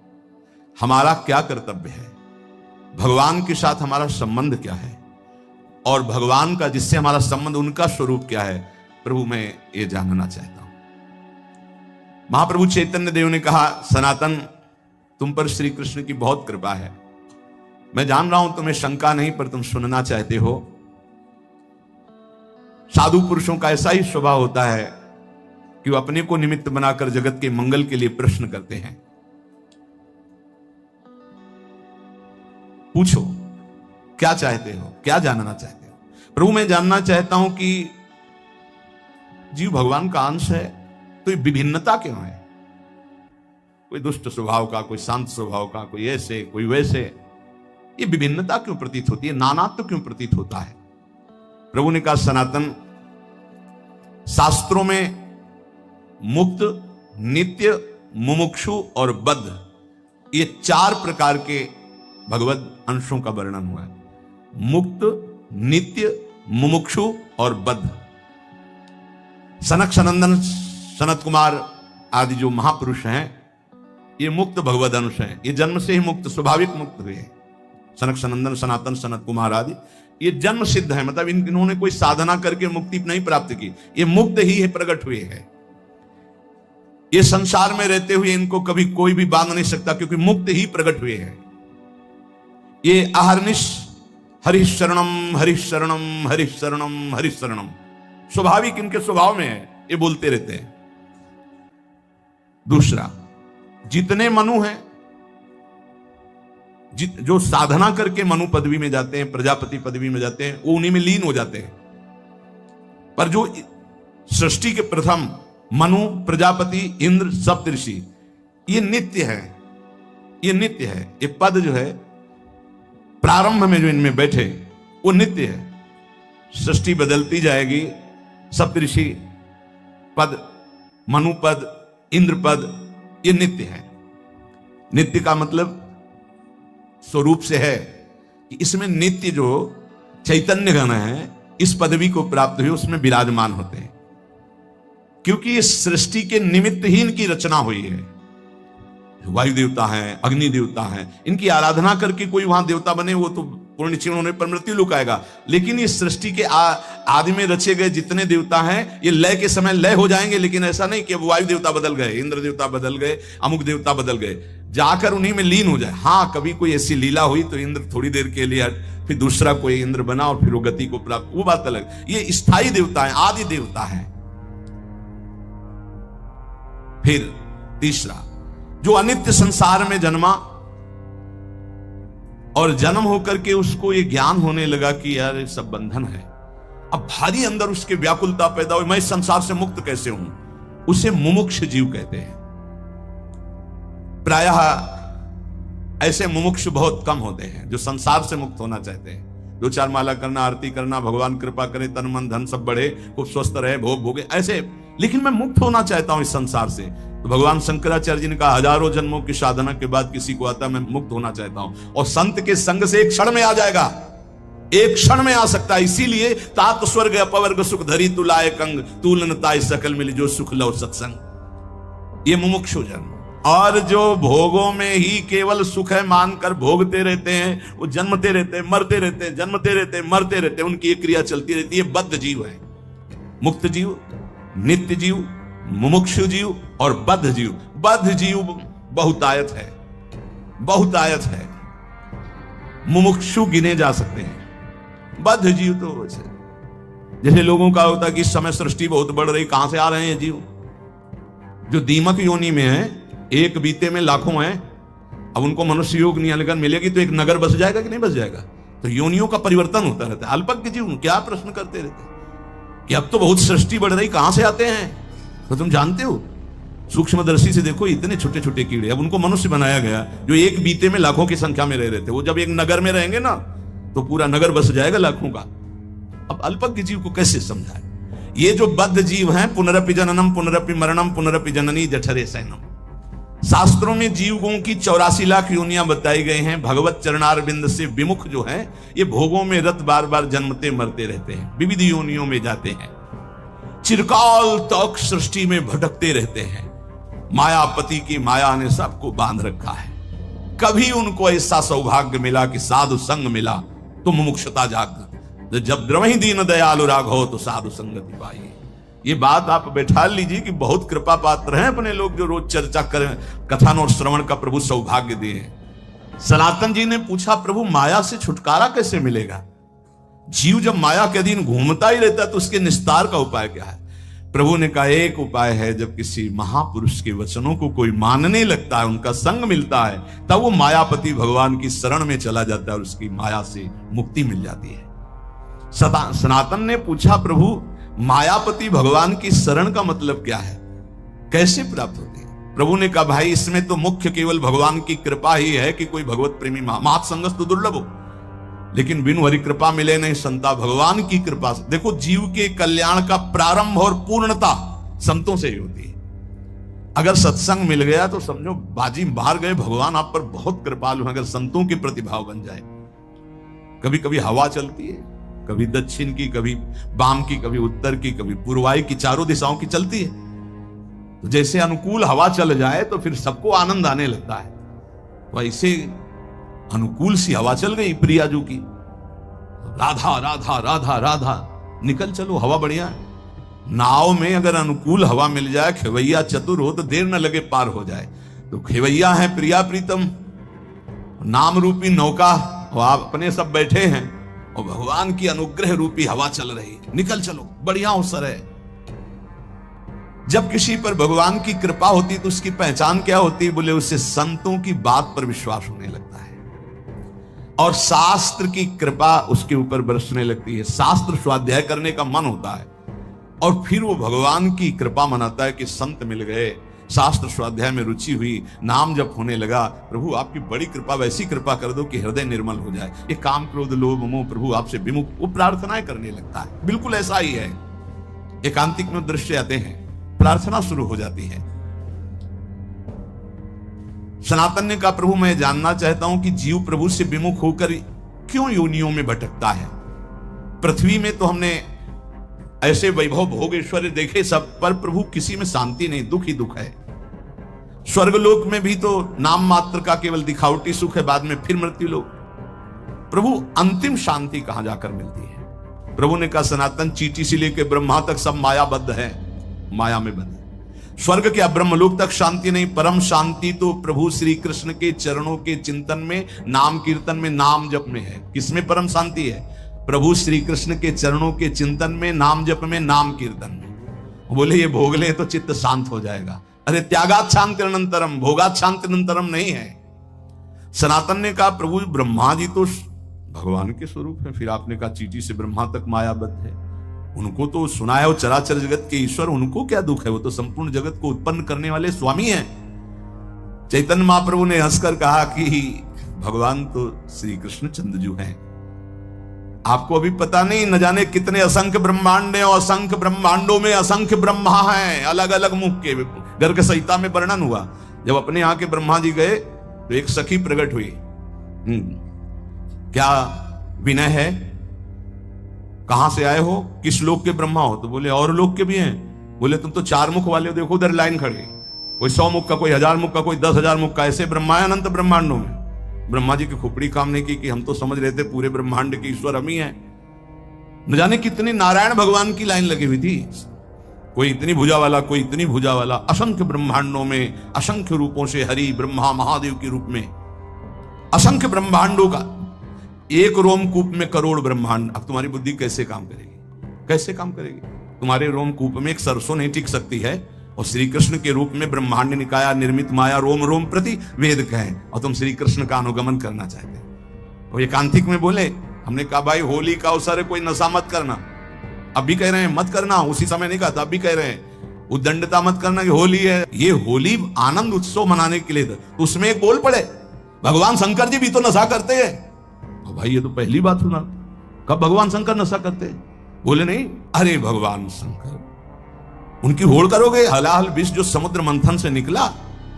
हमारा क्या कर्तव्य है, भगवान के साथ हमारा संबंध क्या है, और भगवान का जिससे हमारा संबंध उनका स्वरूप क्या है। प्रभु मैं ये जानना चाहता हूं। महाप्रभु चैतन्य देव ने कहा, सनातन तुम पर श्री कृष्ण की बहुत कृपा है। मैं जान रहा हूं तुम्हें शंका नहीं, पर तुम सुनना चाहते हो। साधु पुरुषों का ऐसा ही स्वभाव होता है कि वो अपने को निमित्त बनाकर जगत के मंगल के लिए प्रश्न करते हैं। पूछो क्या चाहते हो, क्या जानना चाहते हो। प्रभु मैं जानना चाहता हूं कि जीव भगवान का अंश है, तो ये विभिन्नता क्यों है, कोई दुष्ट स्वभाव का, कोई शांत स्वभाव का, कोई ऐसे कोई वैसे, ये विभिन्नता क्यों प्रतीत होती है, नानात्व क्यों प्रतीत होता है। प्रभु ने कहा, सनातन शास्त्रों में मुक्त, नित्य, मुमुक्षु और बद्ध, ये 4 प्रकार के भगवत अंशों का वर्णन हुआ है। मुक्त, नित्य, मुमुक्षु और बद्ध। सनक सनंदन, सनत कुमार आदि जो महापुरुष हैं, ये मुक्त भगवत अंश हैं। ये जन्म से ही मुक्त, स्वाभाविक मुक्त हुए हैं। सनक सनंदन, सनातन, सनत कुमार आदि ये जन्म सिद्ध है, मतलब इन्होंने कोई साधना करके मुक्ति नहीं प्राप्त की, ये मुक्त ही है, प्रकट हुए हैं। ये संसार में रहते हुए इनको कभी कोई भी बांध नहीं सकता, क्योंकि मुक्त ही प्रकट हुए हैं। ये अहर्निश हरिशरणम हरिशरणम हरिशरणम हरिशरणम, स्वाभाविक इनके स्वभाव में है, ये बोलते रहते हैं। दूसरा, जितने मनु हैं, जो साधना करके मनु पदवी में जाते हैं, प्रजापति पदवी में जाते हैं, वो उन्हीं में लीन हो जाते हैं। पर जो सृष्टि के प्रथम मनु, प्रजापति, इंद्र, सप्तऋषि, ये नित्य है, ये नित्य है। ये पद जो है प्रारंभ में जो इनमें बैठे वो नित्य है। सृष्टि बदलती जाएगी, सप्तऋषि पद, मनु पद, इंद्र पद, ये नित्य है। नित्य का मतलब स्वरूप से है कि इसमें नित्य जो चैतन्य गण है, इस पदवी को प्राप्त हुए उसमें विराजमान होते हैं, क्योंकि इस सृष्टि के निमित्त ही इनकी रचना हुई है। वायु देवता हैं, अग्नि देवता हैं, इनकी आराधना करके कोई वहां देवता बने वो तो पूर्ण क्षीण होने पर मृत्यु लोक आएगा। लेकिन इस सृष्टि के आदि में रचे गए जितने देवता हैं, ये लय के समय लय हो जाएंगे। लेकिन ऐसा नहीं कि वायु देवता बदल गए, इंद्र देवता बदल गए, अमुक देवता बदल गए, जाकर उन्हीं में लीन हो जाए। हाँ, कभी कोई ऐसी लीला हुई तो इंद्र थोड़ी देर के लिए फिर दूसरा कोई इंद्र बना और फिर वो गति को प्राप्त, वो बात अलग। ये स्थायी देवता है, आदि देवता है। फिर तीसरा, जो अनित्य संसार में जन्मा और जन्म होकर के उसको ये ज्ञान होने लगा कि यार ये सब बंधन है। अब भारी अंदर उसके व्याकुलता पैदा हुई, मैं इस संसार से मुक्त कैसे हूं, उसे मुमुक्ष जीव कहते हैं। प्रायः ऐसे मुमुक्ष बहुत कम होते हैं जो संसार से मुक्त होना चाहते हैं। दो चार माला करना, आरती करना, भगवान कृपा करे, तन मन धन सब बढ़े, खूब स्वस्थ रहे, भोग भोगे, ऐसे। लेकिन मैं मुक्त होना चाहता हूं इस संसार से। तो भगवान शंकराचार्य जी ने कहा, हजारों जन्मों की साधना के बाद किसी को आता मैं मुक्त होना चाहता हूं, और संत के संग से एक क्षण में आ जाएगा, एक क्षण में आ सकता है। इसीलिए तात स्वर्ग अपवर्ग सुख धरी तुलाए कंग, तूलन ताई सकल मिली जो सुख लव सत्संग। ये मुमुक्षु जन्म। और जो भोगों में ही केवल सुख है मानकर भोगते रहते हैं, वो जन्मते रहते हैं, मरते रहते हैं, जन्मते रहते हैं, मरते रहते हैं, उनकी एक क्रिया चलती रहती है। बद्ध जीव है। मुक्त जीव, नित्य जीव, मुमुक्षु जीव और बद्ध जीव। बद्ध जीव बहुतायत है, बहुतायत है। मुमुक्षु गिने जा सकते हैं, बद्ध जीव तो वैसे जैसे लोगों का होता है कि इस समय सृष्टि बहुत बढ़ रही, कहां से आ रहे हैं जीव। जो दीमक योनि में है, एक बीते में लाखों हैं। अब उनको मनुष्य योग निगन मिलेगी तो एक नगर बस जाएगा कि नहीं बस जाएगा। तो योनियों का परिवर्तन होता रहता है। अल्पज्ञ जीव क्या प्रश्न करते रहते हैं कि अब तो बहुत सृष्टि बढ़ रही, कहां से आते हैं। तो तुम जानते हो, सूक्ष्मदर्शी से देखो, इतने छोटे छोटे कीड़े। अब उनको मनुष्य बनाया गया जो एक बीते में लाखों की संख्या में रह रहे थे। वो जब एक नगर में रहेंगे ना तो पूरा नगर बस जाएगा लाखों का। अब अल्पज्ञ जीव को कैसे समझाए। ये जो बद्ध जीव हैं, पुनरपि जननम पुनरपि मरणम पुनरपि जननी जठरे सैनम। शास्त्रों में जीवों की 84 लाख योनियां बताई गई हैं। भगवत चरणारविंद से विमुख जो हैं, ये भोगों में रत बार बार जन्मते मरते रहते हैं, विविध योनियों में जाते हैं, चिरकाल तक सृष्टि में भटकते रहते हैं। मायापति की माया ने सबको बांध रखा है। कभी उनको ऐसा सौभाग्य मिला कि साधु संग मिला तो मुमुक्षता जाग। जब द्रवहि दीन दयालु राघव तो साधु संगति पाई। ये बात आप बैठा लीजिए कि बहुत कृपा पात्र हैं अपने लोग जो रोज चर्चा करें, कथन और श्रवण का प्रभु सौभाग्य दिए। सनातन जी ने पूछा, प्रभु माया से छुटकारा कैसे मिलेगा। जीव जब माया के अधीन घूमता ही रहता है तो उसके निस्तार का उपाय क्या है। प्रभु ने कहा, एक उपाय है, जब किसी महापुरुष के वचनों को कोई मानने लगता है, उनका संग मिलता है, तब वो मायापति भगवान की शरण में चला जाता है और उसकी माया से मुक्ति मिल जाती है। सनातन ने पूछा, प्रभु मायापति भगवान की शरण का मतलब क्या है, कैसे प्राप्त होती है। प्रभु ने कहा, भाई इसमें तो मुख्य केवल भगवान की कृपा ही है कि कोई भगवत प्रेमी मात संगस तो दुर्लभ हो, लेकिन बिनु हरि कृपा मिले नहीं संता। भगवान की कृपा से देखो, जीव के कल्याण का प्रारंभ और पूर्णता संतों से ही होती है। अगर सत्संग मिल गया तो समझो बाजी बाहर गए, भगवान आप पर बहुत कृपालु हैं। अगर संतों के प्रतिभाव बन जाए। कभी कभी हवा चलती है, कभी दक्षिण की, कभी वाम की, कभी उत्तर की, कभी पूर्वाई की, चारों दिशाओं की चलती है। तो जैसे अनुकूल हवा चल जाए तो फिर सबको आनंद आने लगता है। वैसे अनुकूल सी हवा चल गई प्रियाजू की, राधा राधा राधा राधा, निकल चलो, हवा बढ़िया है। नाव में अगर अनुकूल हवा मिल जाए, खेवैया चतुर हो तो देर न लगे पार हो जाए। तो खेवैया है प्रिया प्रीतम, नाम रूपी नौका, और आप अपने सब बैठे हैं और भगवान की अनुग्रह रूपी हवा चल रही, निकल चलो, बढ़िया अवसर है। जब किसी पर भगवान की कृपा होती तो उसकी पहचान क्या होती? बोले उसे संतों की बात पर विश्वास होने लगता है और शास्त्र की कृपा उसके ऊपर बरसने लगती है। शास्त्र स्वाध्याय करने का मन होता है और फिर वो भगवान की कृपा मनाता है कि संत मिल गए, शास्त्र स्वाध्याय में रुचि हुई, नाम जप होने लगा। प्रभु आपकी बड़ी कृपा, वैसी कृपा कर दो कि हृदय निर्मल हो जाए, ये काम क्रोध लोभ मोह प्रभु आपसे विमुख, वो प्रार्थनाएं करने लगता है। बिल्कुल ऐसा ही है। एकांतिक में दृश्य आते हैं, प्रार्थना शुरू हो जाती है। सनातन ने कहा प्रभु मैं जानना चाहता हूं कि जीव प्रभु से विमुख होकर क्यों योनियों में भटकता है? पृथ्वी में तो हमने ऐसे वैभव भोग ऐश्वर्य देखे सब, पर प्रभु किसी में शांति नहीं, दुख ही दुख है। स्वर्गलोक में भी तो नाम मात्र का केवल दिखावटी सुख है, बाद में फिर मृत्यु लोक। प्रभु अंतिम शांति कहां जाकर मिलती है? प्रभु ने कहा सनातन चींटी से लेकर ब्रह्मा तक सब मायाबद्ध है, माया में बंद है। स्वर्ग क्या ब्रह्मलोक तक शांति नहीं, परम शांति तो प्रभु श्री कृष्ण के चरणों के चिंतन में, नाम कीर्तन में, नाम जप में है। किसमें परम शांति है? प्रभु श्री कृष्ण के चरणों के चिंतन में, नाम जप में, नाम कीर्तन में। बोले ये भोग ले तो चित्त शांत हो जाएगा। अरे त्यागात शांति अनंतरम, भोगात शांति अनंतरम नहीं है। सनातन ने कहा प्रभु ब्रह्मा जी तो भगवान के स्वरूप है, फिर आपने कहा चींटी से ब्रह्मा तक मायाबद्ध है, उनको तो सुना है वो चराचर जगत के ईश्वर, उनको क्या दुख है? वो तो संपूर्ण जगत को उत्पन्न करने वाले स्वामी हैं। चैतन्य महाप्रभु ने हंसकर कहा कि भगवान तो श्री कृष्ण चंद्रजू हैं, आपको अभी पता नहीं, न जाने कितने असंख्य ब्रह्मांड हैं और असंख्य ब्रह्मांडों में असंख्य ब्रह्मा हैं, अलग अलग मुख के। गर्ग संहिता में वर्णन हुआ, जब अपने यहाँ के ब्रह्मा जी गए तो एक सखी प्रकट हुई। क्या विनय है? कहां से आए हो? किस लोक के ब्रह्मा हो? तो बोले और लोक के भी हैं। बोले तुम तो 4 मुख वाले हो, देखो उधर लाइन खड़ी, कोई 100 मुख का, कोई 1000 मुख का, कोई 10,000 मुख का, ऐसे ब्रह्मा है अनंत ब्रह्मांडों में। ब्रह्मा जी की खोपड़ी काम नहीं की कि हम तो समझ रहे थे पूरे ब्रह्मांड के ईश्वर हम ही हैं। न जाने कितनी नारायण भगवान की लाइन लगी हुई थी, कोई इतनी भुजा वाला, कोई इतनी भुजा वाला। असंख्य ब्रह्मांडों में असंख्य रूपों से हरि ब्रह्मा महादेव के रूप में असंख्य ब्रह्मांडों का एक रोमकूप में करोड़ ब्रह्मांड। अब तुम्हारी बुद्धि कैसे काम करेगी? कैसे काम करेगी? तुम्हारे रोमकूप में एक सरसों नहीं टिक सकती है, और श्री कृष्ण के रूप में ब्रह्मांड निकाया निर्मित माया रोम रोम प्रति वेद कहें, और तुम श्री कृष्ण का अनुगमन करना चाहते हो। और एकांतिक में बोले, हमने कहा भाई होली का अवसर है, कोई नशा मत करना। अब भी कह रहे हैं मत करना, उसी समय नहीं कहा था, अब भी कह रहे हैं उद्दंडता मत करना कि होली है। ये होली आनंद उत्सव मनाने के लिए था, तो उसमें एक बोल पड़े भगवान शंकर जी भी तो नशा करते हैं। तो भाई ये तो पहली बात सुना, कब भगवान शंकर नशा करते हैं? बोले नहीं, अरे भगवान शंकर उनकी होड़ करोगे, हलाहल विष जो समुद्र मंथन से निकला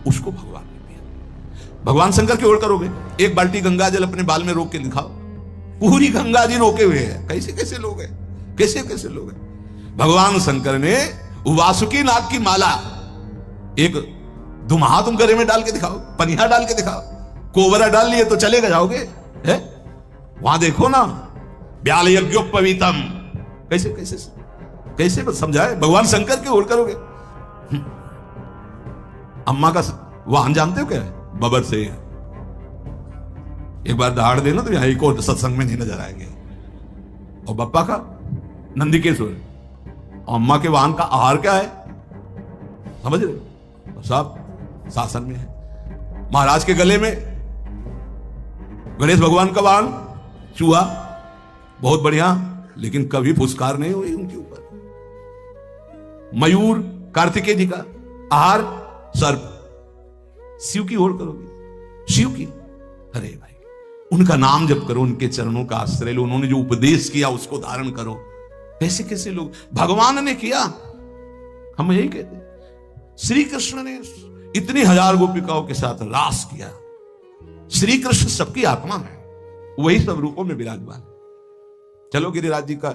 उसको भगवान ने पिया। भगवान शंकर की होड़ करोगे? एक बाल्टी गंगा जल अपने बाल में रोक के दिखाओ, पूरी गंगा जी रोके हुए है। कैसे कैसे लोग हैं, कैसे कैसे लोग हैं। भगवान शंकर ने वासुकी नाग की माला एक दुम्हा तुम गले में डाल के दिखाओ, पनिया डाल के दिखाओ, कोबरा डाल लिए तो चले जाओगे है? वहां देखो ना, ब्याल यज्ञोपवीतम, कैसे कैसे कैसे समझाए? भगवान शंकर की ओर करोगे। अम्मा का वाहन जानते हो क्या है? बबर से एक बार दहाड़ देना तो यहां एक और सत्संग में नहीं नजर आएंगे। और बप्पा का नंदिकेश्वर, अम्मा के वाहन का आहार क्या है? समझ रहे? सब शासन में है। महाराज के गले में गणेश भगवान का वाहन चूहा, बहुत बढ़िया, लेकिन कभी फुसकार नहीं हुई उनके ऊपर। मयूर कार्तिकेय जी का आहार सर्प। शिव की ओर करोगे? शिव की, अरे भाई उनका नाम जप करो, उनके चरणों का आश्रय लो, उन्होंने जो उपदेश किया उसको धारण करो। कैसे कैसे लोग, भगवान ने किया, हम यही कहते। श्री कृष्ण ने इतनी 1000 गोपिकाओं के साथ रास किया। श्री कृष्ण सबकी आत्मा में, वही सब रूपों में विराजमान। चलो गिरिराज जी का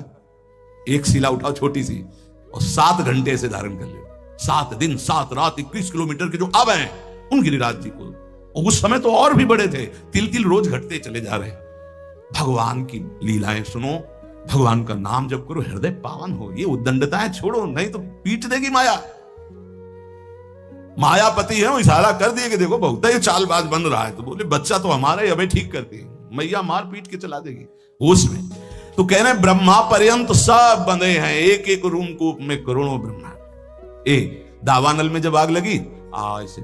एक शिला उठाओ छोटी सी और 7 घंटे से धारण कर लो। 7 दिन 7 रात 21 किलोमीटर के जो अब हैं उन गिरिराज जी को, और उस समय तो और भी बड़े थे, तिल तिल रोज घटते चले जा रहे। भगवान की लीलाएं सुनो, भगवान का नाम जप करो, हृदय पावन हो। ये उद्दंडताएं छोड़ो, नहीं तो पीट देगी माया। मायापति है, वो इशारा कर दिए कि देखो बहुत ही चालबाज बन रहा है, तो बोले बच्चा तो हमारा ही, अबे ठीक करती है मैया, मार पीट के चला देगी उसमें। तो कह रहे ब्रह्मा पर्यंत सब बंधे हैं, एक एक रूम कूप में करोड़ों ब्रह्मा। दावानल में जब आग लगी, ऐसे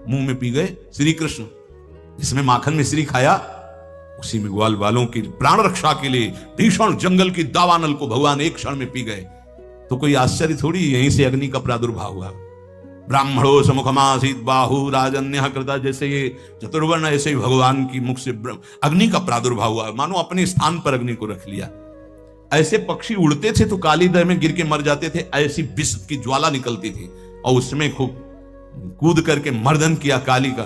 मुंह में पी गए श्री कृष्ण। जिसमें माखन मिश्री खाया, उसी में ग्वाल वालों की प्राण रक्षा के लिए भीषण जंगल की दावानल को भगवान एक क्षण में पी गए। तो कोई आश्चर्य थोड़ी, यहीं से अग्नि का प्रादुर्भाव हुआ। ब्राह्मणों समुखमासीत बाहु राजन्य कृता, जैसे ये चतुर्वर्ण, ऐसे ही भगवान की मुख से अग्नि का प्रादुर्भाव हुआ। मानो अपने स्थान पर अग्नि को रख लिया। ऐसे पक्षी उड़ते थे तो काली दह में गिर के मर जाते थे, ऐसी विष की ज्वाला निकलती थी और उसमें खूब कूद करके मर्दन किया काली का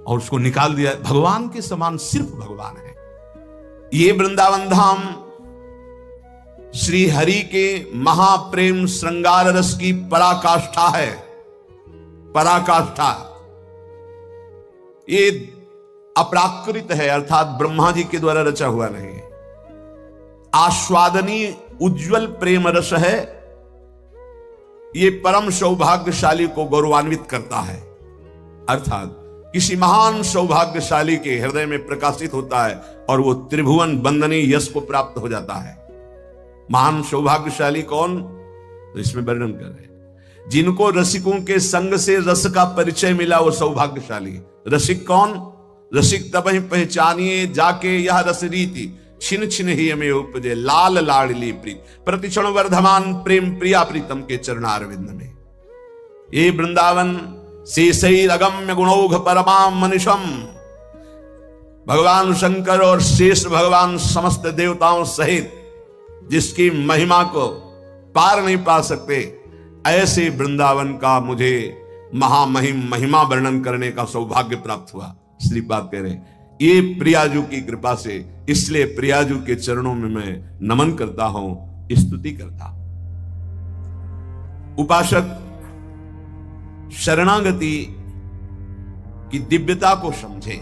और उसको निकाल दिया। भगवान के समान सिर्फ भगवान है। ये वृंदावन धाम श्री हरि के महाप्रेम श्रृंगार रस की पराकाष्ठा है। पराकाष्ठा ये अपराकृत है, अर्थात ब्रह्मा जी के द्वारा रचा हुआ नहीं है। आस्वादनीय उज्जवल प्रेम रस है। ये परम सौभाग्यशाली को गौरवान्वित करता है, अर्थात किसी महान सौभाग्यशाली के हृदय में प्रकाशित होता है और वो त्रिभुवन बंदनीय यश को प्राप्त हो जाता है। महान सौभाग्यशाली कौन? तो इसमें वर्णन कर रहे हैं, जिनको रसिकों के संग से रस का परिचय मिला वो सौभाग्यशाली। रसिक कौन? रसिक तब ही पहचानिए जाके यह रस रीति, छिन छिन ही हमें उपजे लाल लाडली प्रीत, प्रतिक्षण वर्धमान प्रेम प्रिया प्रीतम के चरणारविंद में। ये वृंदावन शेषैर अगम्य गुणौघ परमाम मनुषम, भगवान शंकर और शेष भगवान समस्त देवताओं सहित जिसकी महिमा को पार नहीं पा सकते, ऐसे वृंदावन का मुझे महामहिम महिमा वर्णन करने का सौभाग्य प्राप्त हुआ। श्रीपाद कह रहे ये प्रियाजू की कृपा से, इसलिए प्रियाजू के चरणों में मैं नमन करता हूं, स्तुति करता। उपासक शरणागति की दिव्यता को समझे।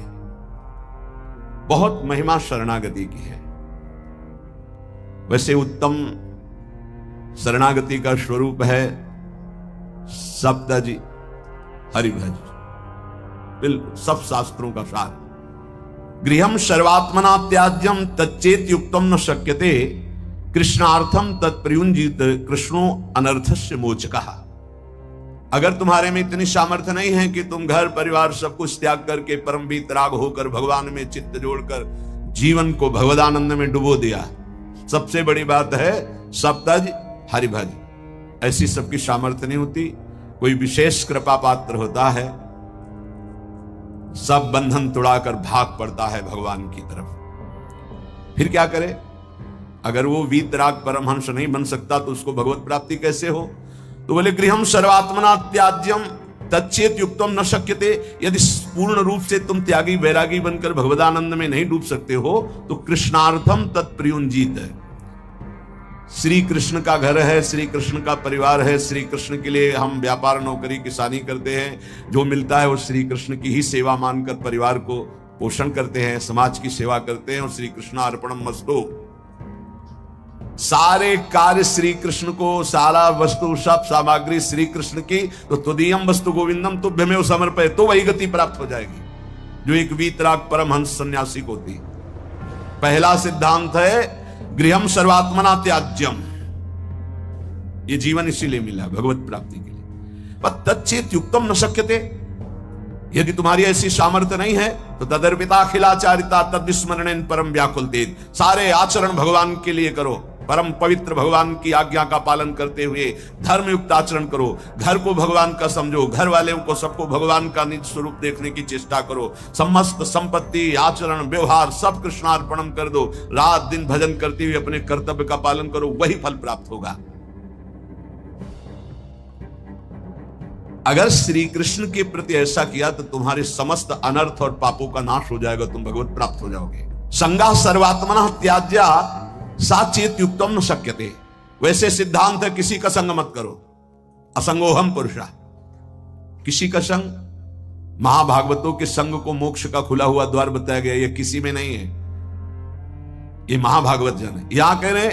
बहुत महिमा शरणागति की है। वैसे उत्तम शरणागति का स्वरूप है सप्तजी हरिभज, बिल्कुल सब शास्त्रों का सार। गृहम सर्वात्मना त्याज्यम तच्चेत युक्तम न शक्यते, कृष्णार्थम तत्प्रयुंजित कृष्णो अनर्थस्य मोचकः। अगर तुम्हारे में इतनी सामर्थ्य नहीं है कि तुम घर परिवार सब कुछ त्याग करके परम वीतराग होकर भगवान में चित्त जोड़कर जीवन को भगवदानंद में डुबो दिया, सबसे बड़ी बात है सप्तज हरिभज। ऐसी सबकी सामर्थ्य नहीं होती, कोई विशेष कृपा पात्र होता है, सब बंधन तोड़ाकर भाग पड़ता है भगवान की तरफ। फिर क्या करे? अगर वो वीतराग परमहंस नहीं बन सकता तो उसको भगवत प्राप्ति कैसे हो? तो बोले गृहम सर्वात्मना त्याज्यम तच्चेत युक्तम न शक्यते। यदि पूर्ण रूप से तुम त्यागी वैरागी बनकर भगवदानंद में नहीं डूब सकते हो तो कृष्णार्थम तत्प्रयुंजित है। श्री कृष्ण का घर है, श्री कृष्ण का परिवार है, श्री कृष्ण के लिए हम व्यापार नौकरी किसानी करते हैं, जो मिलता है वो श्री कृष्ण की ही सेवा मानकर परिवार को पोषण करते हैं, समाज की सेवा करते हैं और श्री कृष्ण अर्पणम मस्तु। सारे कार्य श्री कृष्ण को, सारा वस्तु सब सामग्री श्री कृष्ण की, तो तुदीयम वस्तु गोविंदम तुभ्यमेव समर्पय, तो वही गति प्राप्त हो जाएगी जो एक वीतराग परमहंस सन्यासी को होती। पहला सिद्धांत है गृहम सर्वात्मना त्याज्यम, ये जीवन इसीलिए मिला भगवत प्राप्ति के लिए। पर तच्चेत युक्तम न शक्यते, यदि तुम्हारी ऐसी सामर्थ्य नहीं है तो तदर्पिता खिलाचारिता तद्विस्मरणेन परम व्याकुलतेत, सारे आचरण भगवान के लिए करो, परम पवित्र भगवान की आज्ञा का पालन करते हुए धर्मयुक्त आचरण करो, घर को भगवान का समझो, घर वालों को सबको भगवान का निज स्वरूप देखने की चेष्टा करो, समस्त संपत्ति आचरण व्यवहार सब कृष्णार्पणम कर दो, रात दिन भजन करते हुए अपने कर्तव्य का पालन करो, वही फल प्राप्त होगा। अगर श्री कृष्ण के प्रति ऐसा किया तो तुम्हारे समस्त अनर्थ और पापों का नाश हो जाएगा, तुम भगवत प्राप्त हो जाओगे। संगा सर्वात्मना त्याज्या साचेत युक्तम न शक्यते। वैसे सिद्धांत है किसी का संग मत करो, असंगोहम पुरुषा। किसी का संग, महाभागवतों के संग को मोक्ष का खुला हुआ द्वार बताया गया, ये किसी में नहीं है, ये महाभागवत जन है। यहां कह रहे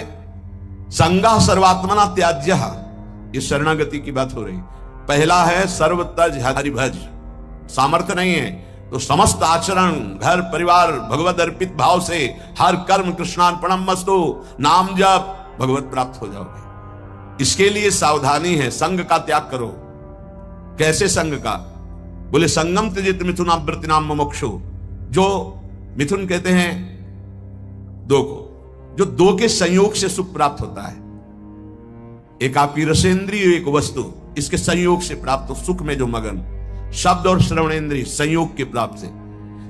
संगा सर्वात्मना त्याज्य, ये शरणागति की बात हो रही। पहला है सर्वतज हरिभज, सामर्थ्य नहीं है तो समस्त आचरण घर परिवार भगवत अर्पित भाव से हर कर्म कृष्णार्पणम मस्तु, नाम जप, भगवत प्राप्त हो जाओगे। इसके लिए सावधानी है, संग का त्याग करो। कैसे संग का? बोले संगम त्यजेत मिथुनावृत्तिनाम मुमुक्षु। जो मिथुन कहते हैं दो को, जो दो के संयोग से सुख प्राप्त होता है। एक आपकी रसेंद्रिय, एक वस्तु, इसके संयोग से प्राप्त सुख में जो मगन, शब्द और श्रवणेंद्रिय संयोग के प्राप्त से,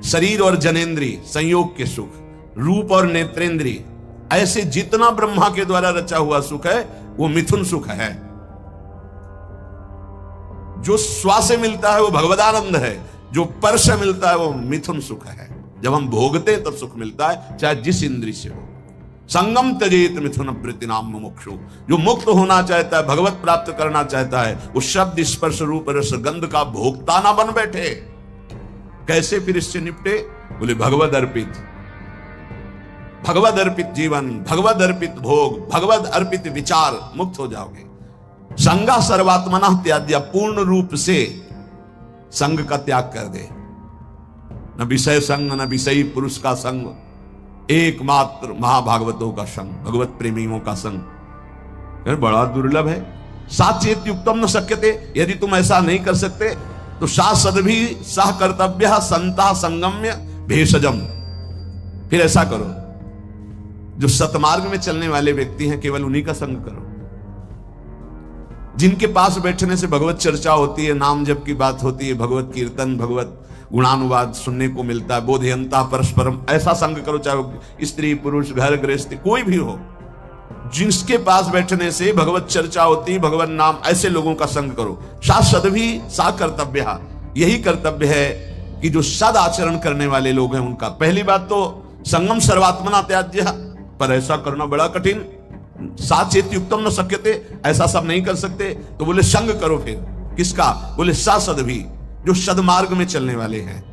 शरीर और जनेन्द्रिय संयोग के सुख, रूप और नेत्रेंद्रिय, ऐसे जितना ब्रह्मा के द्वारा रचा हुआ सुख है वो मिथुन सुख है। जो स्वा से मिलता है वो भगवदानंद है, जो पर से मिलता है वो मिथुन सुख है। जब हम भोगते तब सुख मिलता है, चाहे जिस इंद्रिय से हो। संगम त्यजेत मिथुन वृत्तिनाम मुमुक्षु। जो मुक्त होना चाहता है, भगवत प्राप्त करना चाहता है, वो शब्द स्पर्श रूप रस गंध का भोक्ता ना बन बैठे। कैसे फिर इससे निपटे? बोले भगवद अर्पित, भगवद अर्पित जीवन, भगवद अर्पित भोग, भगवद अर्पित विचार, मुक्त हो जाओगे। संगा सर्वात्मना त्याज्य, पूर्ण रूप से संग का त्याग कर दे। न विषय संग, न विषयी पुरुष का संग, एकमात्र महाभागवतों का संग, भगवत प्रेमियों का संग बड़ा दुर्लभ है। साचेत युक्तम न शक्यते। यदि तुम ऐसा नहीं कर सकते तो शासदभी सह कर्तव्य संता संगम्य भेषजम। फिर ऐसा करो, जो सतमार्ग में चलने वाले व्यक्ति हैं केवल उन्हीं का संग करो। जिनके पास बैठने से भगवत चर्चा होती है, नाम जप की बात होती है, भगवत कीर्तन, भगवत गुणानुवाद सुनने को मिलता है, बोधयंता परस्परम, ऐसा संग करो। चाहे स्त्री पुरुष, घर गृहस्थी, कोई भी हो, जिसके पास बैठने से भगवत चर्चा होती है, भगवत नाम, ऐसे लोगों का संग करो। शासद भी सा कर्तव्य, यही कर्तव्य है कि जो सद आचरण करने वाले लोग हैं उनका। पहली बात तो संगम सर्वात्मना त्याज्य, पर ऐसा करना बड़ा कठिन। साचेत युक्तम न शक्यते, ऐसा सब नहीं कर सकते तो बोले संग करो। फिर किसका? बोले सासद भी, जो सदमार्ग में चलने वाले हैं,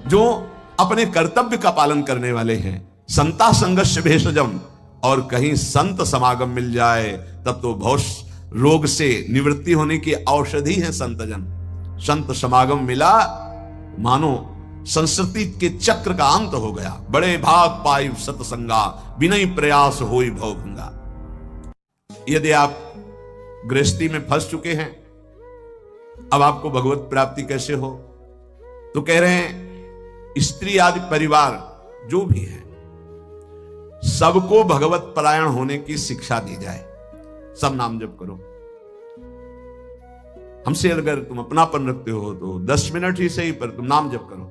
जो अपने कर्तव्य का पालन करने वाले हैं। संता संगस्य भेषजम, और कहीं संत समागम मिल जाए तब तो भव रोग से निवृत्ति होने की औषधि है संतजन। संत समागम मिला मानो संस्कृति के चक्र का अंत हो गया। बड़े भाग पाई सतसंगा, बिनई प्रयास होई भवभंगा। यदि आप गृहस्थी में फंस चुके हैं, अब आपको भगवत प्राप्ति कैसे हो? तो कह रहे हैं स्त्री आदि परिवार जो भी है सबको भगवत परायण होने की शिक्षा दी जाए। सब नाम जप करो। हमसे अगर तुम अपनापन रखते हो तो 10 मिनट ही सही, पर तुम नाम जप करो।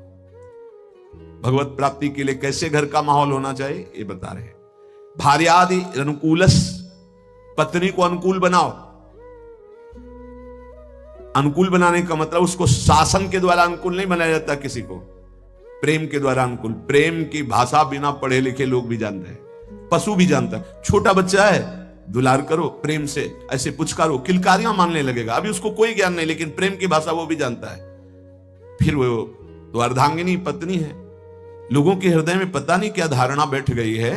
भगवत प्राप्ति के लिए कैसे घर का माहौल होना चाहिए ये बता रहे हैं। भार्यादि अनुकूलस, पत्नी को अनुकूल बनाओ। अनुकूल बनाने का मतलब उसको शासन के द्वारा अनुकूल नहीं बनाया जाता, किसी को प्रेम के द्वारा अनुकूल। प्रेम की भाषा बिना पढ़े लिखे लोग भी जानते हैं, पशु भी जानता है। छोटा बच्चा है, दुलार करो, प्रेम से ऐसे पुचकारो, किलकारियां मानने लगेगा। अभी उसको कोई ज्ञान नहीं, लेकिन प्रेम की भाषा वो भी जानता है। फिर वो तो अर्धांगिनी पत्नी है। लोगों के हृदय में पता नहीं क्या धारणा बैठ गई है,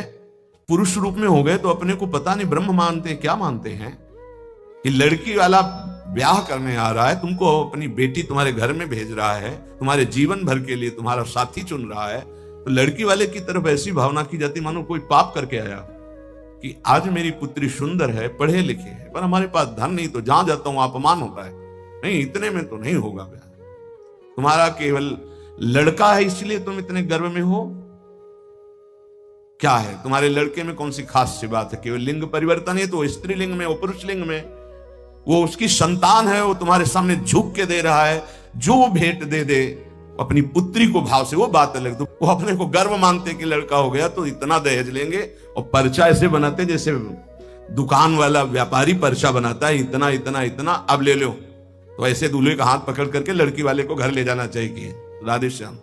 पुरुष रूप में हो गए तो अपने को पता नहीं ब्रह्म मानते हैं, क्या मानते हैं कि लड़की वाला ब्याह करने आ रहा है, तुमको अपनी बेटी तुम्हारे घर में भेज रहा है, तुम्हारे जीवन भर के लिए तुम्हारा साथी चुन रहा है, तो लड़की वाले की तरफ ऐसी भावना की जाती मानो कोई पाप करके आया कि आज मेरी पुत्री सुंदर है, पढ़े लिखे है, पर हमारे पास धन नहीं, तो जहां जाता हूं अपमान होता है। नहीं, इतने में तो नहीं होगा ब्याह। तुम्हारा केवल लड़का है इसलिए तुम इतने गर्व में हो। क्या है तुम्हारे लड़के में कौन सी खास सी बात है? केवल लिंग परिवर्तन है तो स्त्रीलिंग में, वो पुरुष लिंग में, वो उसकी संतान है, वो तुम्हारे सामने झुक के दे रहा है। जो भेंट दे दे अपनी पुत्री को भाव से, वो बात अलग। तो वो अपने को गर्व मानते कि लड़का हो गया तो इतना दहेज लेंगे, और पर्चा ऐसे बनाते जैसे दुकान वाला व्यापारी पर्चा बनाता है, इतना इतना इतना, अब ले लो। तो ऐसे दूल्हे का हाथ पकड़ करके लड़की वाले को घर ले जाना चाहिए, राधे श्याम,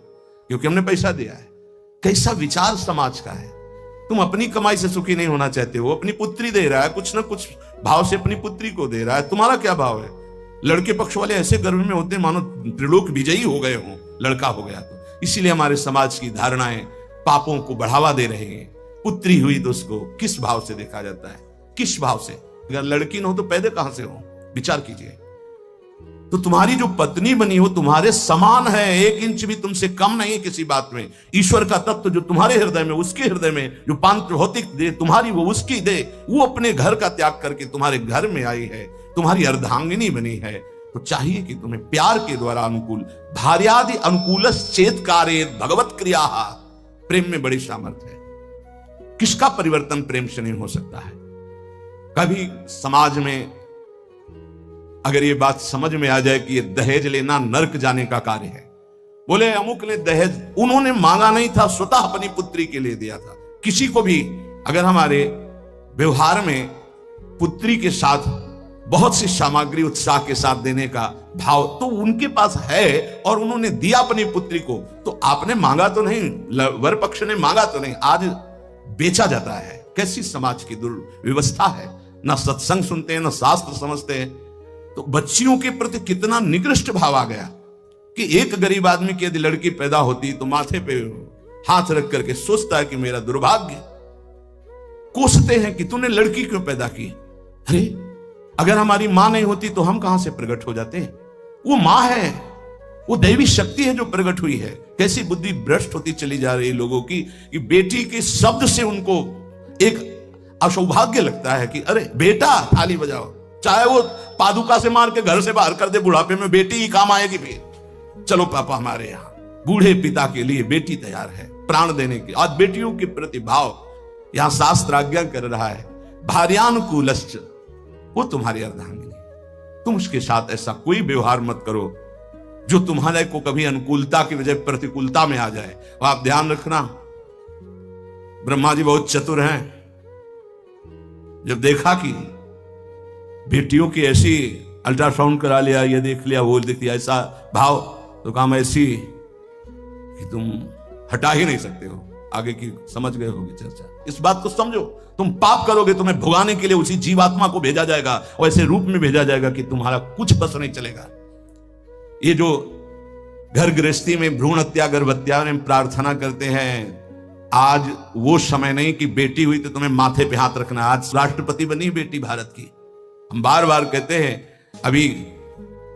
क्योंकि हमने पैसा दिया है। कैसा विचार समाज का है। तुम अपनी कमाई से सुखी नहीं होना चाहते हो, अपनी पुत्री दे रहा है, कुछ ना कुछ भाव से अपनी पुत्री को दे रहा है। तुम्हारा क्या भाव है? लड़के पक्ष वाले ऐसे गर्व में होते मानो त्रिलोक विजयी हो गए हो, लड़का हो गया तो। इसीलिए हमारे समाज की धारणाएं पापों को बढ़ावा दे रहे हैं। पुत्री हुई तो उसको किस भाव से देखा जाता है, किस भाव से? अगर लड़की न हो तो पैदा कहां से हो? विचार कीजिए। तो तुम्हारी जो पत्नी बनी हो तुम्हारे समान है, 1 इंच भी तुमसे कम नहीं किसी बात में। ईश्वर का तत्व जो तुम्हारे हृदय में, उसके हृदय में जो पांच भौतिक दे तुम्हारी, वो उसकी दे, वो अपने घर का त्याग करके तुम्हारे घर में आई है, तुम्हारी अर्धांगिनी बनी है, तो चाहिए कि तुम्हें प्यार के द्वारा अनुकूल भार्यादि अनुकूल चेत कार्य भगवत क्रिया, प्रेम में बड़ी सामर्थ्य है। किसका परिवर्तन प्रेम से नहीं हो सकता है? कभी समाज में अगर ये बात समझ में आ जाए कि ये दहेज लेना नरक जाने का कार्य है, बोले अमुक ने दहेज, उन्होंने मांगा नहीं था, स्वतः अपनी पुत्री के लिए दिया था। किसी को भी अगर हमारे व्यवहार में पुत्री के साथ बहुत सी सामग्री उत्साह के साथ देने का भाव तो उनके पास है और उन्होंने दिया अपनी पुत्री को, तो आपने मांगा तो नहीं, वर पक्ष ने मांगा तो नहीं, आज बेचा जाता है। कैसी समाज की दुर्व्यवस्था है, ना सत्संग सुनते हैं, ना शास्त्र समझते हैं। तो बच्चियों के प्रति कितना निकृष्ट भाव आ गया कि एक गरीब आदमी की यदि लड़की पैदा होती तो माथे पे हाथ रख करके सोचता है कि मेरा दुर्भाग्य। कोसते हैं कि तूने लड़की क्यों पैदा की। अरे अगर हमारी मां नहीं होती तो हम कहां से प्रकट हो जाते? वो मां है, वो दैवी शक्ति है जो प्रकट हुई है। कैसी बुद्धि भ्रष्ट होती चली जा रही है लोगों की कि बेटी के शब्द से उनको एक असौभाग्य लगता है कि अरे बेटा थाली बजाओ, चाहे वो पादुका से मार के घर से बाहर कर दे, बुढ़ापे में बेटी ही काम आएगी। फिर चलो पापा हमारे यहाँ बूढ़े पिता के लिए बेटी तैयार है प्राण देने के। आज बेटियों के प्रति भाव यहां शास्त्र आज्ञा कर रहा है, भार्यानुकूलश्च, वो तुम्हारी अर्धांगिनी, तुम उसके साथ ऐसा कोई व्यवहार मत करो जो तुम्हारे को कभी अनुकूलता की वजह प्रतिकूलता में आ जाए। और आप ध्यान रखना, ब्रह्मा जी बहुत चतुर हैं। जब देखा कि बेटियों की ऐसी अल्ट्रासाउंड करा लिया, ये देख लिया, वो देख लिया, ऐसा भाव, तो काम ऐसी कि तुम हटा ही नहीं सकते हो। आगे की समझ गए होगी चर्चा। इस बात को समझो, तुम पाप करोगे तुम्हें भुगाने के लिए उसी जीवात्मा को भेजा जाएगा और ऐसे रूप में भेजा जाएगा कि तुम्हारा कुछ बस नहीं चलेगा। ये जो घर गृहस्थी में भ्रूण हत्या गर्भ हत्या में प्रार्थना करते हैं, आज वो समय नहीं कि बेटी हुई तो तुम्हें माथे पे हाथ रखना। आज राष्ट्रपति बनी बेटी भारत की। हम बार बार कहते हैं, अभी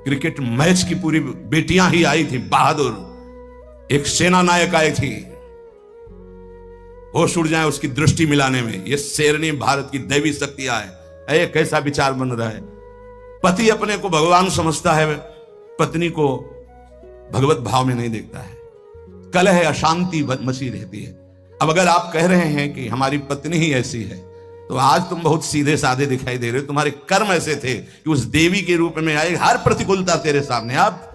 क्रिकेट मैच की पूरी बेटियां ही आई थी, बहादुर एक सेना नायक आई थी, होश उड़ जाए उसकी दृष्टि मिलाने में। ये शेरनी भारत की दैवी शक्तियां है। कैसा विचार बन रहा है, पति अपने को भगवान समझता है, पत्नी को भगवत भाव में नहीं देखता है, कलह अशांति मची रहती है। अब अगर आप कह रहे हैं कि हमारी पत्नी ही ऐसी है, तो आज तुम बहुत सीधे साधे दिखाई दे रहे हो। तुम्हारे कर्म ऐसे थे कि उस देवी के रूप में आई, हर प्रतिकूलता तेरे सामने। आप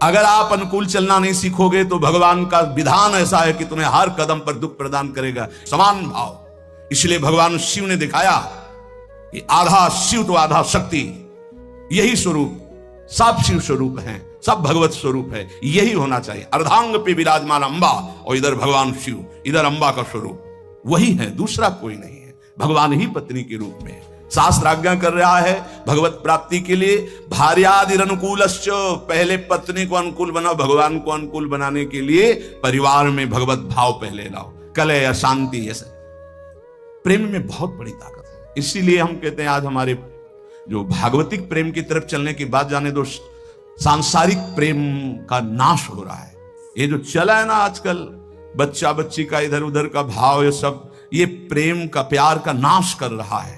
अगर आप अनुकूल चलना नहीं सीखोगे तो भगवान का विधान ऐसा है कि तुम्हें हर कदम पर दुख प्रदान करेगा। समान भाव, इसलिए भगवान शिव ने दिखाया कि आधा शिव तो आधा शक्ति, यही स्वरूप, सब शिव स्वरूप है, सब भगवत स्वरूप है, यही होना चाहिए। अर्धांग पे विराजमान अंबा और इधर भगवान शिव, इधर अंबा का स्वरूप वही है, दूसरा कोई नहीं है। भगवान ही पत्नी के रूप में है। शास्त्र आज्ञा कर रहा है भगवत प्राप्ति के लिए भार्यादिर अनुकूलश्च, पहले पत्नी को अनुकूल बनाओ, भगवान को अनुकूल बनाने के लिए परिवार में भगवत भाव पहले लाओ। कलह अशांति, ऐसे प्रेम में बहुत बड़ी ताकत है। इसीलिए हम कहते हैं आज हमारे जो भागवतिक प्रेम की तरफ चलने की बात जाने दो, सांसारिक प्रेम का नाश हो रहा है। ये जो चला है ना आजकल, बच्चा बच्ची का इधर उधर का भाव, ये सब ये प्रेम का प्यार का नाश कर रहा है।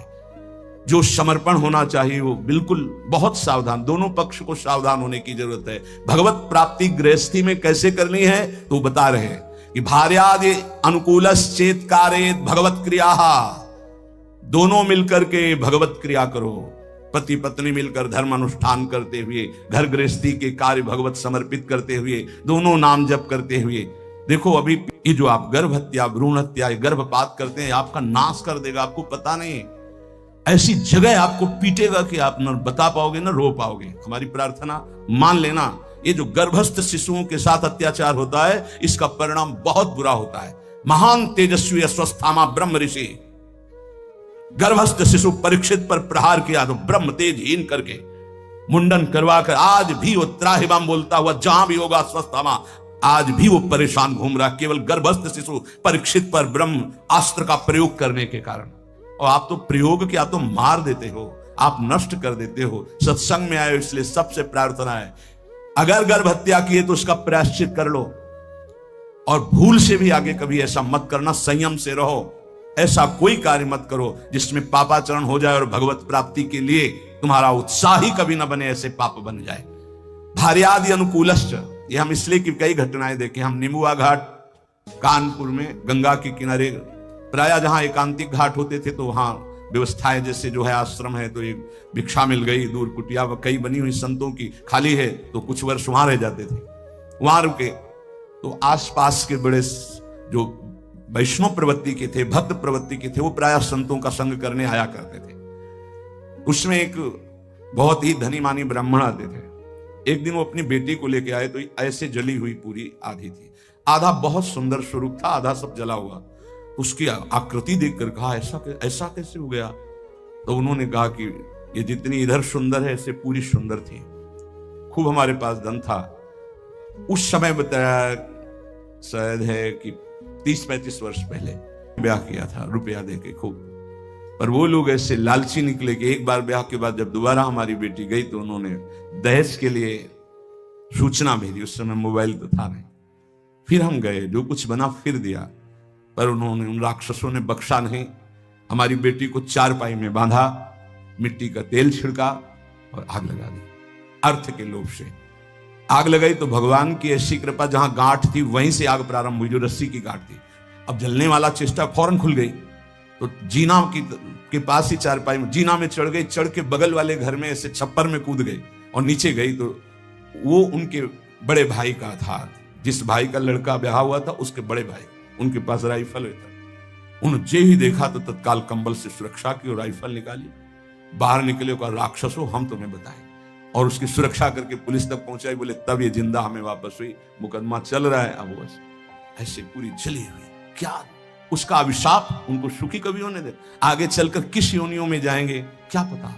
जो समर्पण होना चाहिए वो बिल्कुल बहुत सावधान, दोनों पक्ष को सावधान होने की जरूरत है। भगवत प्राप्ति गृहस्थी में कैसे करनी है तो बता रहे हैं कि भार्यादि अनुकूलश्चेत कारेत भगवत क्रिया, दोनों मिलकर के भगवत क्रिया करो। पति पत्नी मिलकर धर्म अनुष्ठान करते हुए, घर गृहस्थी के कार्य भगवत समर्पित करते हुए, दोनों नाम जप करते हुए। देखो अभी ये जो आप गर्भ हत्या, भ्रूण हत्या, गर्भपात करते हैं, आपका नाश कर देगा, आपको पता नहीं। ऐसी जगह आपको पीटेगा कि आप न बता पाओगे न रो पाओगे। हमारी प्रार्थना मान लेना, ये जो गर्भस्थ शिशुओं के साथ अत्याचार होता है, इसका परिणाम बहुत बुरा होता है। महान तेजस्वी अस्वस्थामा ब्रह्म ऋषि गर्भस्थ शिशु परीक्षित पर प्रहार किया तो ब्रह्म तेजहीन करके मुंडन करवाकर आज भी वो त्राहिमाम बोलता हुआ जहां भी होगा अस्वस्थामा, आज भी वो परेशान घूम रहा, केवल गर्भस्थ शिशु परीक्षित पर ब्रह्म अस्त्र का प्रयोग करने के कारण। और आप तो प्रयोग क्या, तो मार देते हो, आप नष्ट कर देते हो। सत्संग में आए इसलिए सबसे प्रार्थना है, अगर गर्भ हत्या की है तो उसका प्रायश्चित कर लो, और भूल से भी आगे कभी ऐसा मत करना, संयम से रहो। ऐसा कोई कार्य मत करो जिसमें पापाचरण हो जाए और भगवत प्राप्ति के लिए तुम्हारा उत्साह ही कभी ना बने ऐसे पाप बन जाए। भार्यादि अनुकूलश्च, ये हम इसलिए कि कई घटनाएं देखे। हम निमुआ घाट कानपुर में गंगा के किनारे, प्राय जहां एकांतिक घाट होते थे तो वहां व्यवस्थाएं, जैसे जो है आश्रम है तो एक भिक्षा मिल गई, दूर कुटिया कई बनी हुई संतों की खाली है तो कुछ वर्ष वहां रह जाते थे, वहां रुके। तो आसपास के बड़े जो वैष्णव प्रवृत्ति के थे, भक्त प्रवृत्ति के थे, वो प्राय संतों का संग करने आया करते थे। उसमें एक बहुत ही धनी मानी ब्राह्मण आते थे। एक दिन वो अपनी बेटी को लेके आए तो ऐसे जली हुई पूरी आधी थी, आधा बहुत सुंदर स्वरूप था, आधा सब जला हुआ। उसकी आकृति देखकर कहा ऐसा कैसे हो गया? तो उन्होंने कहा कि ये जितनी इधर सुंदर है ऐसे पूरी सुंदर थी। खूब हमारे पास धन था उस समय, बताया शायद है कि 30-35 वर्ष पहले ब्याह किया था रुपया देके खूब। पर वो लोग ऐसे लालची निकले कि एक बार ब्याह के बाद जब दोबारा हमारी बेटी गई तो उन्होंने दहेज के लिए सूचना भेजी। उस समय मोबाइल तो था नहीं। फिर हम गए, जो कुछ बना फिर दिया, पर उन्होंने, उन राक्षसों ने बख्शा नहीं। हमारी बेटी को चारपाई में बांधा, मिट्टी का तेल छिड़का और आग लगा दी। अर्थ के लोभ से आग लगाई तो भगवान की ऐसी कृपा, जहां गांठ थी वहीं से आग प्रारंभ हुई, जो रस्सी की गांठ थी। अब जलने वाला चेष्टा फौरन खुल गई तो जीना के पास ही चारपाई में जीना में चढ़ गई, चढ़ के बगल वाले घर में ऐसे छप्पर में कूद गई और नीचे गई तो वो उनके बड़े भाई का था, जिस भाई का लड़का ब्याह हुआ था उसके बड़े भाई, उनके पास राइफल था। उन्होंने जे ही देखा तो तत्काल कंबल से सुरक्षा की और राइफल निकाली, बाहर निकले, कहा राक्षसों हम तुम्हें बताएं, और उसकी सुरक्षा करके पुलिस तक पहुंचाई। बोले तब ये जिंदा हमें वापस हुई, मुकदमा चल रहा है। अब बस ऐसे पूरी जली हुई, क्या उसका अभिशाप उनको सुखी कभी होने दे? आगे चलकर किस योनियों में जाएंगे क्या पता।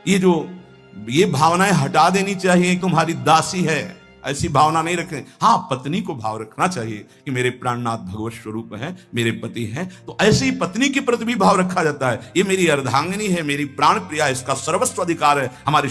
ये भावनाएं हटा देनी चाहिए। तुम्हारी दासी है ऐसी भावना नहीं रखें। हाँ, पत्नी को भाव रखना चाहिए कि मेरे प्राणनाथ भगवत स्वरूप है, मेरे पति हैं, तो ऐसे ही पत्नी के प्रति भी भाव रखा जाता है। ये मेरी अर्धांगिनी है, मेरी प्राण प्रिया, इसका सर्वस्व अधिकार है। हमारी